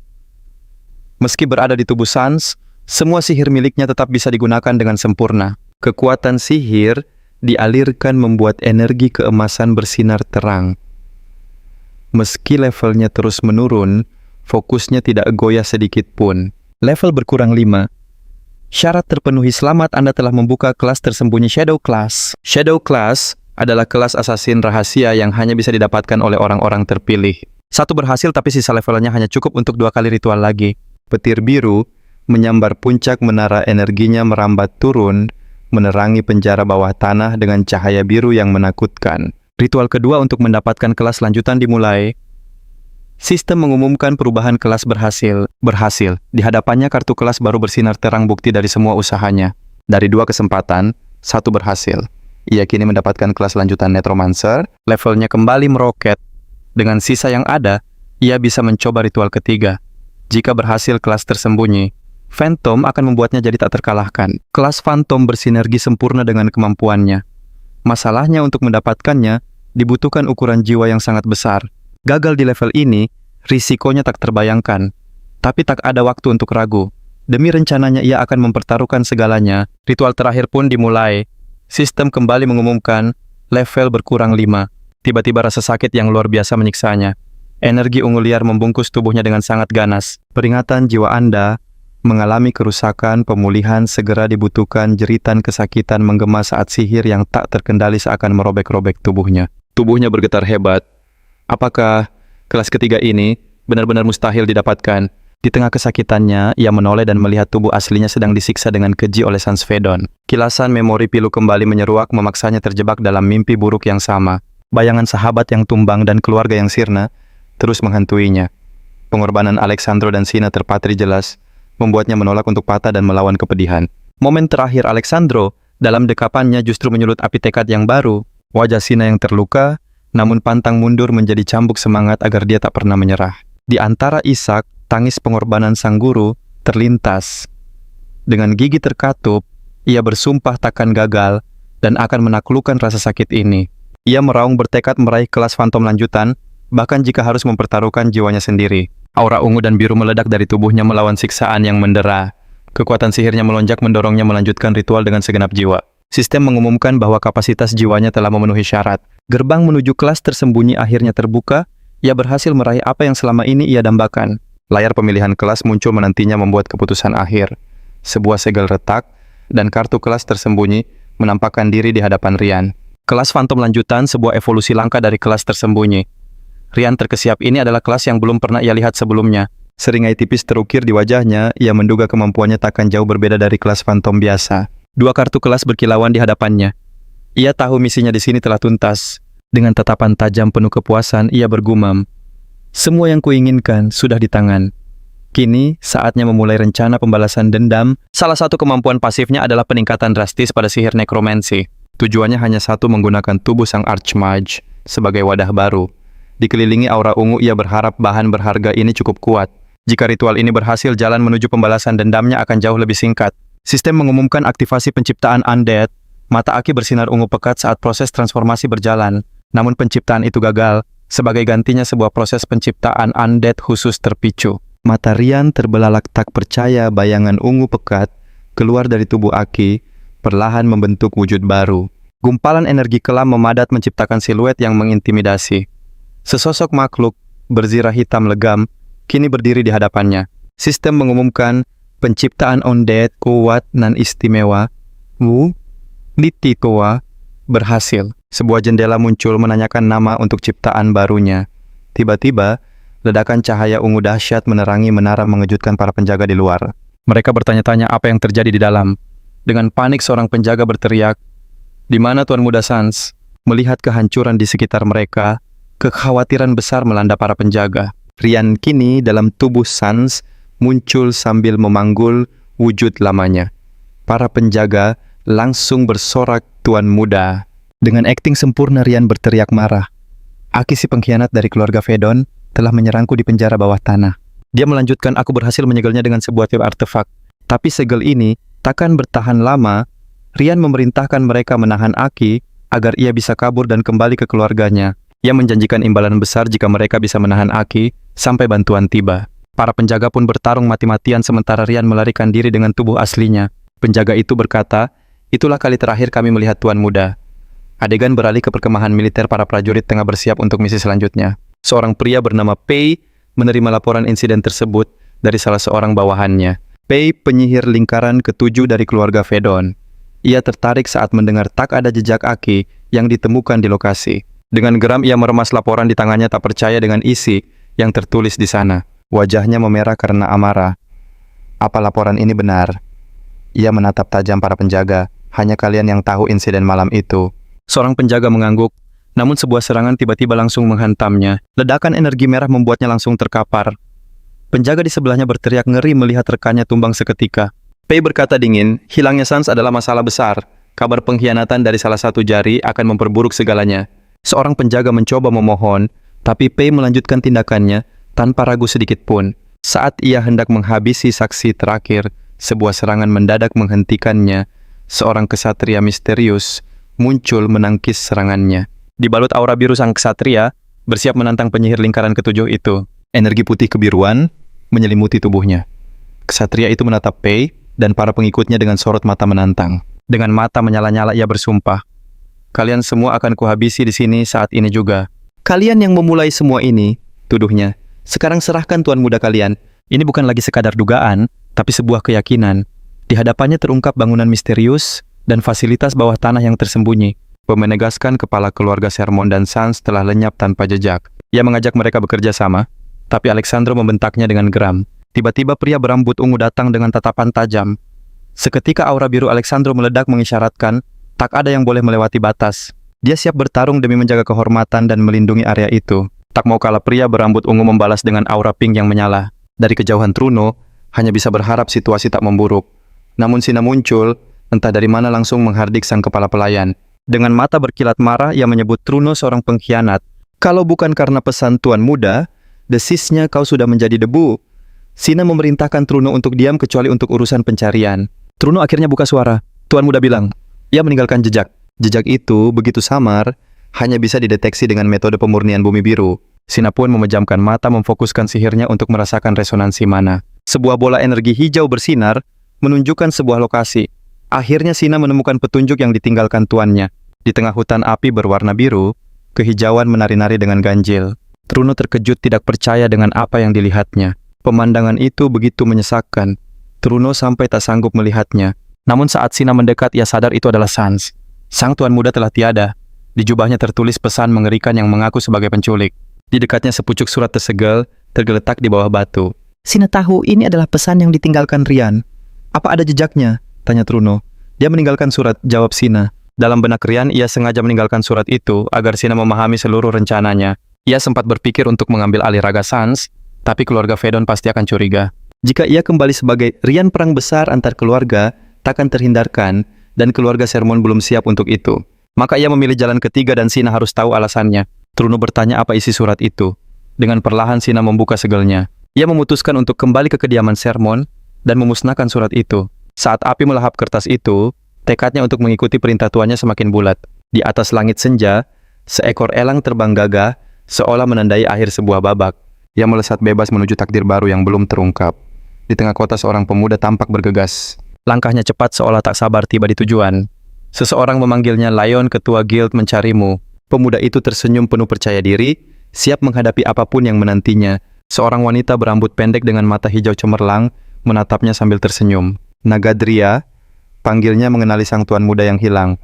meski berada di tubuh Sans, semua sihir miliknya tetap bisa digunakan dengan sempurna. Kekuatan sihir dialirkan membuat energi keemasan bersinar terang. Meski levelnya terus menurun, fokusnya tidak goyah sedikit pun. Level berkurang 5. Syarat terpenuhi, selamat, Anda telah membuka kelas tersembunyi Shadow Class. Shadow Class adalah kelas assassin rahasia yang hanya bisa didapatkan oleh orang-orang terpilih. Satu berhasil tapi sisa levelnya hanya cukup untuk 2 kali ritual lagi. Petir biru menyambar puncak menara, energinya merambat turun, menerangi penjara bawah tanah dengan cahaya biru yang menakutkan. Ritual kedua untuk mendapatkan kelas lanjutan dimulai. Sistem mengumumkan perubahan kelas berhasil. Di hadapannya kartu kelas baru bersinar terang, bukti dari semua usahanya. Dari 2 kesempatan, 1 berhasil. Ia kini mendapatkan kelas lanjutan Necromancer. Levelnya kembali meroket. Dengan sisa yang ada, ia bisa mencoba ritual ketiga. Jika berhasil kelas tersembunyi, Phantom akan membuatnya jadi tak terkalahkan. Kelas Phantom bersinergi sempurna dengan kemampuannya. Masalahnya untuk mendapatkannya, dibutuhkan ukuran jiwa yang sangat besar. Gagal di level ini, risikonya tak terbayangkan. Tapi tak ada waktu untuk ragu. Demi rencananya ia akan mempertaruhkan segalanya. Ritual terakhir pun dimulai. Sistem kembali mengumumkan, level berkurang 5. Tiba-tiba rasa sakit yang luar biasa menyiksanya. Energi ungu liar membungkus tubuhnya dengan sangat ganas. Peringatan, jiwa Anda mengalami kerusakan, pemulihan segera dibutuhkan. Jeritan kesakitan menggema saat sihir yang tak terkendali seakan merobek-robek tubuhnya. Tubuhnya bergetar hebat. Apakah kelas ketiga ini benar-benar mustahil didapatkan? Di tengah kesakitannya, ia menoleh dan melihat tubuh aslinya sedang disiksa dengan keji oleh Sans Fedon. Kilasan memori pilu kembali menyeruak, memaksanya terjebak dalam mimpi buruk yang sama. Bayangan sahabat yang tumbang dan keluarga yang sirna terus menghantuinya. Pengorbanan Alexandro dan Sina terpatri jelas, membuatnya menolak untuk patah dan melawan kepedihan. Momen terakhir Alexandro dalam dekapannya justru menyulut api tekad yang baru. Wajah Sina yang terluka, namun pantang mundur menjadi cambuk semangat agar dia tak pernah menyerah. Di antara isak, tangis pengorbanan sang guru terlintas. Dengan gigi terkatup, ia bersumpah takkan gagal dan akan menaklukkan rasa sakit ini. Ia meraung bertekad meraih kelas Phantom lanjutan, bahkan jika harus mempertaruhkan jiwanya sendiri. Aura ungu dan biru meledak dari tubuhnya melawan siksaan yang mendera. Kekuatan sihirnya melonjak mendorongnya melanjutkan ritual dengan segenap jiwa. Sistem mengumumkan bahwa kapasitas jiwanya telah memenuhi syarat. Gerbang menuju kelas tersembunyi akhirnya terbuka. Ia berhasil meraih apa yang selama ini ia dambakan. Layar pemilihan kelas muncul menantinya membuat keputusan akhir. Sebuah segel retak, dan kartu kelas tersembunyi menampakkan diri di hadapan Rian. Kelas Phantom lanjutan, sebuah evolusi langka dari kelas tersembunyi. Rian terkesiap, ini adalah kelas yang belum pernah ia lihat sebelumnya. Seringai tipis terukir di wajahnya, ia menduga kemampuannya takkan jauh berbeda dari kelas Phantom biasa. 2 kartu kelas berkilauan di hadapannya. Ia tahu misinya di sini telah tuntas. Dengan tatapan tajam penuh kepuasan, ia bergumam, semua yang kuinginkan sudah di tangan. Kini, saatnya memulai rencana pembalasan dendam. Salah satu kemampuan pasifnya adalah peningkatan drastis pada sihir nekromansi. Tujuannya hanya satu, menggunakan tubuh sang Archmage sebagai wadah baru. Dikelilingi aura ungu, ia berharap bahan berharga ini cukup kuat. Jika ritual ini berhasil, jalan menuju pembalasan dendamnya akan jauh lebih singkat. Sistem mengumumkan aktivasi penciptaan Undead. Mata Aki bersinar ungu pekat saat proses transformasi berjalan. Namun penciptaan itu gagal. Sebagai gantinya sebuah proses penciptaan Undead khusus terpicu. Mata Rian terbelalak tak percaya, bayangan ungu pekat keluar dari tubuh Aki, perlahan membentuk wujud baru. Gumpalan energi kelam memadat menciptakan siluet yang mengintimidasi. Sesosok makhluk berzirah hitam legam kini berdiri di hadapannya. Sistem mengumumkan penciptaan Undead kuat nan istimewa Nitikoa berhasil. Sebuah jendela muncul menanyakan nama untuk ciptaan barunya. Tiba-tiba, ledakan cahaya ungu dahsyat menerangi menara mengejutkan para penjaga di luar. Mereka bertanya-tanya apa yang terjadi di dalam. Dengan panik seorang penjaga berteriak, "Di mana Tuan Muda Sans?" Melihat kehancuran di sekitar mereka, kekhawatiran besar melanda para penjaga. Rian kini dalam tubuh Sans muncul sambil memanggul wujud lamanya. para penjaga langsung bersorak tuan muda. Dengan akting sempurna Rian berteriak marah. Aki si pengkhianat dari keluarga Fedon telah menyerangku di penjara bawah tanah. Dia melanjutkan, aku berhasil menyegelnya dengan sebuah tiap artefak. Tapi segel ini takkan bertahan lama. Rian memerintahkan mereka menahan Aki agar ia bisa kabur dan kembali ke keluarganya. Ia menjanjikan imbalan besar jika mereka bisa menahan Aki sampai bantuan tiba. Para penjaga pun bertarung mati-matian sementara Rian melarikan diri dengan tubuh aslinya. Penjaga itu berkata, itulah kali terakhir kami melihat tuan muda. Adegan beralih ke perkemahan militer, para prajurit tengah bersiap untuk misi selanjutnya. Seorang pria bernama Pei menerima laporan insiden tersebut dari salah seorang bawahannya. Pei penyihir lingkaran ketujuh dari keluarga Fedon. Ia tertarik saat mendengar tak ada jejak Aki yang ditemukan di lokasi. Dengan geram ia meremas laporan di tangannya, tak percaya dengan isi yang tertulis di sana. Wajahnya memerah karena amarah. Apa laporan ini benar? Ia menatap tajam para penjaga. Hanya kalian yang tahu insiden malam itu. Seorang penjaga mengangguk, namun sebuah serangan tiba-tiba langsung menghantamnya. Ledakan energi merah membuatnya langsung terkapar. Penjaga di sebelahnya berteriak ngeri melihat rekannya tumbang seketika. Pei berkata dingin, hilangnya Sans adalah masalah besar. Kabar pengkhianatan dari salah satu jari akan memperburuk segalanya. Seorang penjaga mencoba memohon, tapi Pei melanjutkan tindakannya tanpa ragu sedikit pun. Saat ia hendak menghabisi saksi terakhir, sebuah serangan mendadak menghentikannya. Seorang kesatria misterius muncul menangkis serangannya. Dibalut aura biru, sang kesatria bersiap menantang penyihir lingkaran ketujuh itu. Energi putih kebiruan menyelimuti tubuhnya. Kesatria itu menatap Pei dan para pengikutnya dengan sorot mata menantang. Dengan mata menyala-nyala ia bersumpah, kalian semua akan kuhabisi di sini saat ini juga. Kalian yang memulai semua ini, tuduhnya. Sekarang serahkan tuan muda kalian. Ini bukan lagi sekadar dugaan, tapi sebuah keyakinan. Di hadapannya terungkap bangunan misterius dan fasilitas bawah tanah yang tersembunyi. Menegaskan kepala keluarga Sermon dan Sans telah lenyap tanpa jejak. Ia mengajak mereka bekerja sama, tapi Alexandro membentaknya dengan geram. Tiba-tiba pria berambut ungu datang dengan tatapan tajam. Seketika aura biru Alexandro meledak mengisyaratkan tak ada yang boleh melewati batas. Dia siap bertarung demi menjaga kehormatan dan melindungi area itu. Tak mau kalah, pria berambut ungu membalas dengan aura pink yang menyala. Dari kejauhan Truno hanya bisa berharap situasi tak memburuk. Namun Sina muncul, entah dari mana, langsung menghardik sang kepala pelayan. Dengan mata berkilat marah, ia menyebut Truno seorang pengkhianat. Kalau bukan karena pesan tuan muda, desisnya kau sudah menjadi debu. Sina memerintahkan Truno untuk diam kecuali untuk urusan pencarian. Truno akhirnya buka suara. Tuan muda bilang, ia meninggalkan jejak. Jejak itu begitu samar, hanya bisa dideteksi dengan metode pemurnian bumi biru. Sina pun memejamkan mata, memfokuskan sihirnya untuk merasakan resonansi mana. Sebuah bola energi hijau bersinar, menunjukkan sebuah lokasi. Akhirnya Sina menemukan petunjuk yang ditinggalkan tuannya. Di tengah hutan api berwarna biru, kehijauan menari-nari dengan ganjil. Truno terkejut, tidak percaya dengan apa yang dilihatnya. Pemandangan itu begitu menyesakkan. Truno sampai tak sanggup melihatnya. Namun saat Sina mendekat, ia sadar itu adalah Sans. Sang tuan muda telah tiada. Di jubahnya tertulis pesan mengerikan yang mengaku sebagai penculik. Di dekatnya sepucuk surat tersegel, tergeletak di bawah batu. Sina tahu ini adalah pesan yang ditinggalkan Rian. Apa ada jejaknya? Tanya Truno. Dia meninggalkan surat, jawab Sina. Dalam benak Rian, ia sengaja meninggalkan surat itu agar Sina memahami seluruh rencananya. Ia sempat berpikir untuk mengambil alih raga Sans, tapi keluarga Fedon pasti akan curiga. Jika ia kembali sebagai Rian, perang besar antar keluarga takkan terhindarkan, dan keluarga Sermon belum siap untuk itu. Maka ia memilih jalan ketiga dan Sina harus tahu alasannya. Truno bertanya apa isi surat itu. Dengan perlahan Sina membuka segelnya. Ia memutuskan untuk kembali ke kediaman Sermon dan memusnahkan surat itu. Saat api melahap kertas itu, tekadnya untuk mengikuti perintah tuannya semakin bulat. Di atas langit senja, seekor elang terbang gagah, seolah menandai akhir sebuah babak. Ia melesat bebas menuju takdir baru yang belum terungkap. Di tengah kota, seorang pemuda tampak bergegas. Langkahnya cepat seolah tak sabar tiba di tujuan. Seseorang memanggilnya, Lion, ketua guild mencarimu. Pemuda itu tersenyum penuh percaya diri, siap menghadapi apapun yang menantinya. Seorang wanita berambut pendek dengan mata hijau cemerlang menatapnya sambil tersenyum. Nagadria, panggilnya mengenali sang tuan muda yang hilang.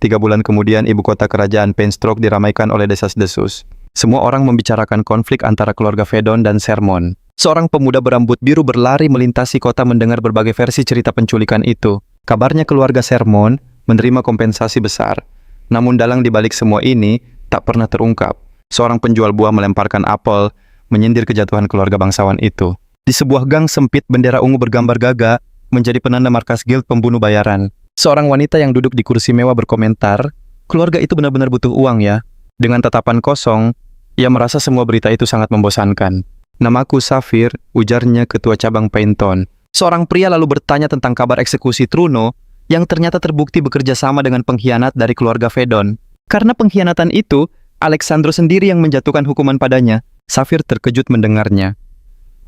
3 bulan kemudian, ibu kota kerajaan Penstroke diramaikan oleh desas-desus. Semua orang membicarakan konflik antara keluarga Fedon dan Sermon. Seorang pemuda berambut biru berlari melintasi kota mendengar berbagai versi cerita penculikan itu. Kabarnya keluarga Sermon menerima kompensasi besar. Namun dalang di balik semua ini tak pernah terungkap. Seorang penjual buah melemparkan apel, menyindir kejatuhan keluarga bangsawan itu. Di sebuah gang sempit, bendera ungu bergambar gagak menjadi penanda markas guild pembunuh bayaran. Seorang wanita yang duduk di kursi mewah berkomentar, keluarga itu benar-benar butuh uang ya. Dengan tatapan kosong, ia merasa semua berita itu sangat membosankan. Namaku Safir, ujarnya ketua cabang Paynton. Seorang pria lalu bertanya tentang kabar eksekusi Truno yang ternyata terbukti bekerja sama dengan pengkhianat dari keluarga Fedon. Karena pengkhianatan itu, Alexandro sendiri yang menjatuhkan hukuman padanya. Safir terkejut mendengarnya.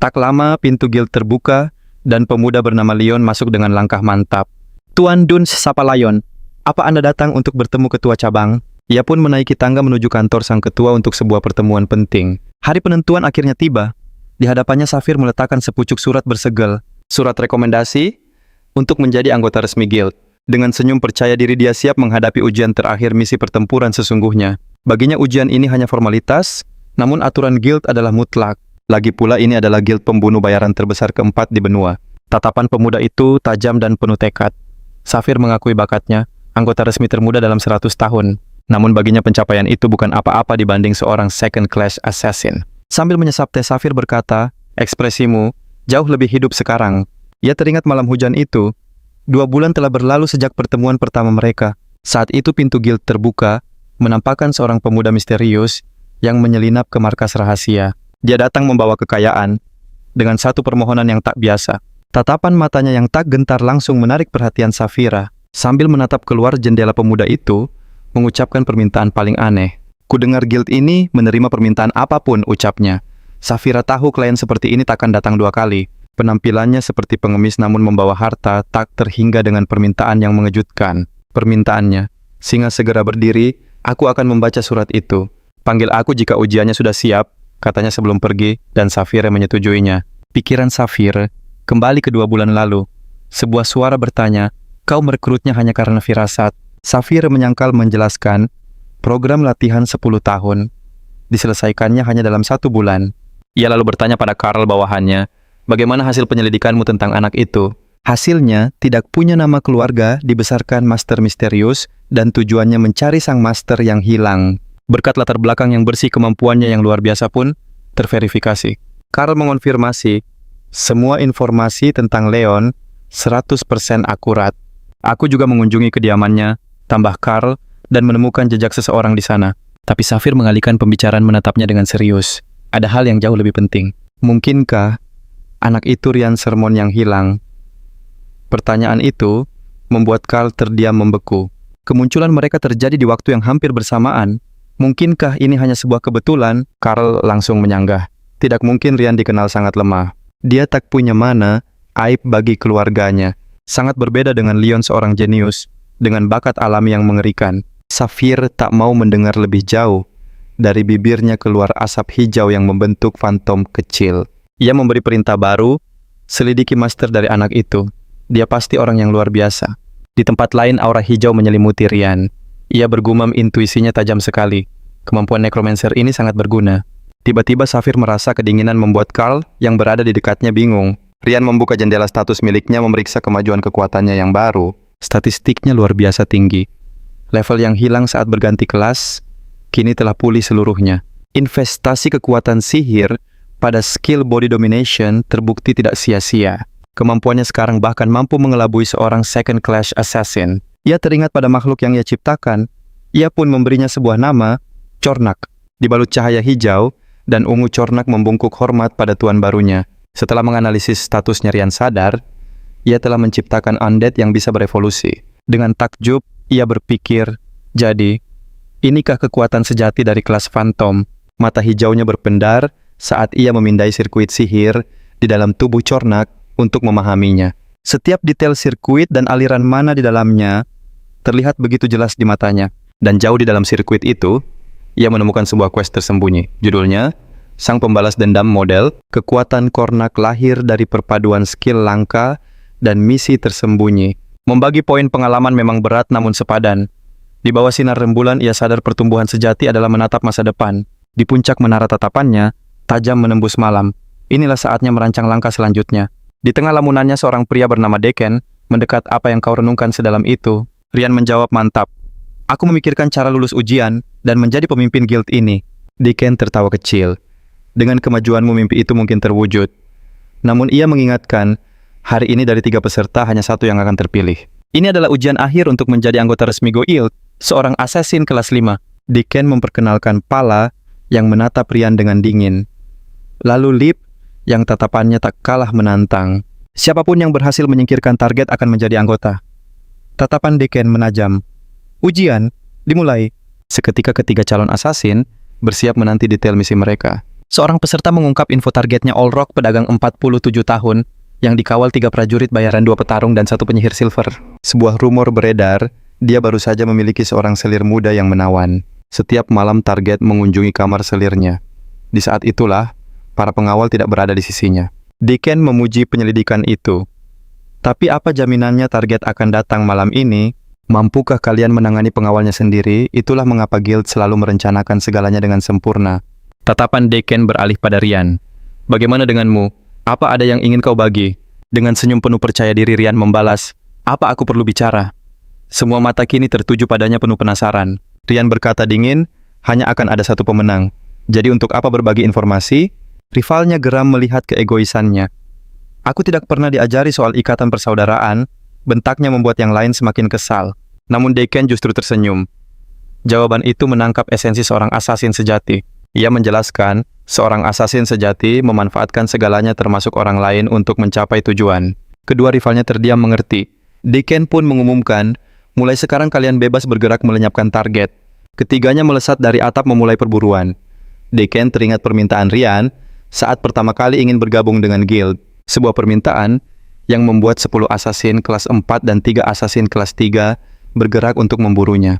Tak lama pintu guild terbuka dan pemuda bernama Leon masuk dengan langkah mantap. Tuan Duns sapa Lion, apa Anda datang untuk bertemu ketua cabang? Ia pun menaiki tangga menuju kantor sang ketua untuk sebuah pertemuan penting. Hari penentuan akhirnya tiba. Di hadapannya Safir meletakkan sepucuk surat bersegel. Surat rekomendasi untuk menjadi anggota resmi guild. Dengan senyum percaya diri dia siap menghadapi ujian terakhir misi pertempuran sesungguhnya. Baginya ujian ini hanya formalitas, namun aturan guild adalah mutlak. Lagi pula ini adalah guild pembunuh bayaran terbesar keempat di benua. Tatapan pemuda itu tajam dan penuh tekad. Safir mengakui bakatnya, anggota resmi termuda dalam 100 tahun. Namun baginya pencapaian itu bukan apa-apa dibanding seorang second class assassin. Sambil menyesap teh, Safir berkata, ekspresimu jauh lebih hidup sekarang. Ia teringat malam hujan itu. 2 bulan telah berlalu sejak pertemuan pertama mereka. Saat itu pintu guild terbuka, menampakkan seorang pemuda misterius yang menyelinap ke markas rahasia. Dia datang membawa kekayaan dengan satu permohonan yang tak biasa. Tatapan matanya yang tak gentar langsung menarik perhatian Safira. Sambil menatap keluar jendela, pemuda itu mengucapkan permintaan paling aneh. Kudengar guild ini menerima permintaan apapun, ucapnya. Safira tahu klien seperti ini takkan datang 2 kali. Penampilannya seperti pengemis namun membawa harta tak terhingga dengan permintaan yang mengejutkan. Permintaannya, singa segera berdiri, aku akan membaca surat itu. Panggil aku jika ujiannya sudah siap, katanya sebelum pergi, dan Safira menyetujuinya. Pikiran Safir kembali ke 2 bulan lalu. Sebuah suara bertanya, kau merekrutnya hanya karena firasat. Safir menyangkal menjelaskan, program latihan 10 tahun, diselesaikannya hanya dalam 1 bulan. Ia lalu bertanya pada Karl bawahannya, bagaimana hasil penyelidikanmu tentang anak itu? Hasilnya, tidak punya nama keluarga, dibesarkan master misterius, dan tujuannya mencari sang master yang hilang. Berkat latar belakang yang bersih, kemampuannya yang luar biasa pun terverifikasi. Karl mengonfirmasi, semua informasi tentang Leon 100% akurat. Aku juga mengunjungi kediamannya, tambah Karl, dan menemukan jejak seseorang di sana. Tapi Safir mengalihkan pembicaraan, menatapnya dengan serius. Ada hal yang jauh lebih penting. Mungkinkah anak itu Rian Sermon yang hilang? Pertanyaan itu membuat Karl terdiam membeku. Kemunculan mereka terjadi di waktu yang hampir bersamaan. Mungkinkah ini hanya sebuah kebetulan? Karl langsung menyanggah. Tidak mungkin Rian dikenal sangat lemah. Dia tak punya mana, aib bagi keluarganya. Sangat berbeda dengan Leon, seorang jenius, dengan bakat alami yang mengerikan. Safir tak mau mendengar lebih jauh. Dari bibirnya keluar asap hijau yang membentuk fantom kecil. Ia memberi perintah baru, selidiki master dari anak itu. Dia pasti orang yang luar biasa. Di tempat lain aura hijau menyelimuti Rian. Ia bergumam, intuisinya tajam sekali. Kemampuan necromancer ini sangat berguna. Tiba-tiba Safir merasa kedinginan membuat Karl yang berada di dekatnya bingung. Rian membuka jendela status miliknya, memeriksa kemajuan kekuatannya yang baru. Statistiknya luar biasa tinggi. Level yang hilang saat berganti kelas, kini telah pulih seluruhnya. Investasi kekuatan sihir pada skill body domination terbukti tidak sia-sia. Kemampuannya sekarang bahkan mampu mengelabui seorang second class assassin. Ia teringat pada makhluk yang ia ciptakan. Ia pun memberinya sebuah nama, Cornak. Dibalut cahaya hijau, dan ungu Cornak membungkuk hormat pada tuan barunya. Setelah menganalisis statusnya, Rian sadar, ia telah menciptakan undead yang bisa berevolusi. Dengan takjub, ia berpikir, jadi, inikah kekuatan sejati dari kelas Phantom? Mata hijaunya berpendar saat ia memindai sirkuit sihir di dalam tubuh Cornak untuk memahaminya. Setiap detail sirkuit dan aliran mana di dalamnya terlihat begitu jelas di matanya. Dan jauh di dalam sirkuit itu, ia menemukan sebuah quest tersembunyi. Judulnya, Sang Pembalas Dendam Model. Kekuatan Cornak lahir dari perpaduan skill langka dan misi tersembunyi. Membagi poin pengalaman memang berat namun sepadan. Di bawah sinar rembulan, ia sadar pertumbuhan sejati adalah menatap masa depan. Di puncak menara tatapannya, tajam menembus malam. Inilah saatnya merancang langkah selanjutnya. Di tengah lamunannya, seorang pria bernama Deken mendekat. Apa yang kau renungkan sedalam itu? Rian menjawab, mantap. Aku memikirkan cara lulus ujian dan menjadi pemimpin guild ini. Deken tertawa kecil. Dengan kemajuanmu, mimpi itu mungkin terwujud. Namun ia mengingatkan, Hari ini dari 3 peserta hanya 1 yang akan terpilih. Ini adalah ujian akhir untuk menjadi anggota resmi Guild, seorang assassin kelas 5. Deacon memperkenalkan Pala yang menatap Rian dengan dingin. Lalu Lip yang tatapannya tak kalah menantang. Siapapun yang berhasil menyingkirkan target akan menjadi anggota. Tatapan Deacon menajam. Ujian dimulai. Seketika ketiga calon assassin bersiap menanti detail misi mereka. Seorang peserta mengungkap info targetnya Olrock, pedagang 47 tahun, yang dikawal 3 prajurit bayaran 2 petarung dan 1 penyihir silver. Sebuah rumor beredar, dia baru saja memiliki seorang selir muda yang menawan. Setiap malam target mengunjungi kamar selirnya. Di saat itulah, para pengawal tidak berada di sisinya. Deacon memuji penyelidikan itu. Tapi apa jaminannya target akan datang malam ini? Mampukah kalian menangani pengawalnya sendiri? Itulah mengapa Guild selalu merencanakan segalanya dengan sempurna. Tatapan Deacon beralih pada Rian. Bagaimana denganmu? Apa ada yang ingin kau bagi? Dengan senyum penuh percaya diri Rian membalas, apa aku perlu bicara? Semua mata kini tertuju padanya penuh penasaran. Rian berkata dingin, hanya akan ada satu pemenang. Jadi untuk apa berbagi informasi? Rivalnya geram melihat keegoisannya. Aku tidak pernah diajari soal ikatan persaudaraan, bentaknya membuat yang lain semakin kesal. Namun Deacon justru tersenyum. Jawaban itu menangkap esensi seorang assassin sejati. Ia menjelaskan, seorang assassin sejati memanfaatkan segalanya termasuk orang lain untuk mencapai tujuan. Kedua rivalnya terdiam mengerti. Deacon pun mengumumkan, mulai sekarang kalian bebas bergerak melenyapkan target. Ketiganya melesat dari atap memulai perburuan. Deacon teringat permintaan Rian saat pertama kali ingin bergabung dengan Guild. Sebuah permintaan yang membuat 10 assassin kelas 4 dan 3 assassin kelas 3 bergerak untuk memburunya.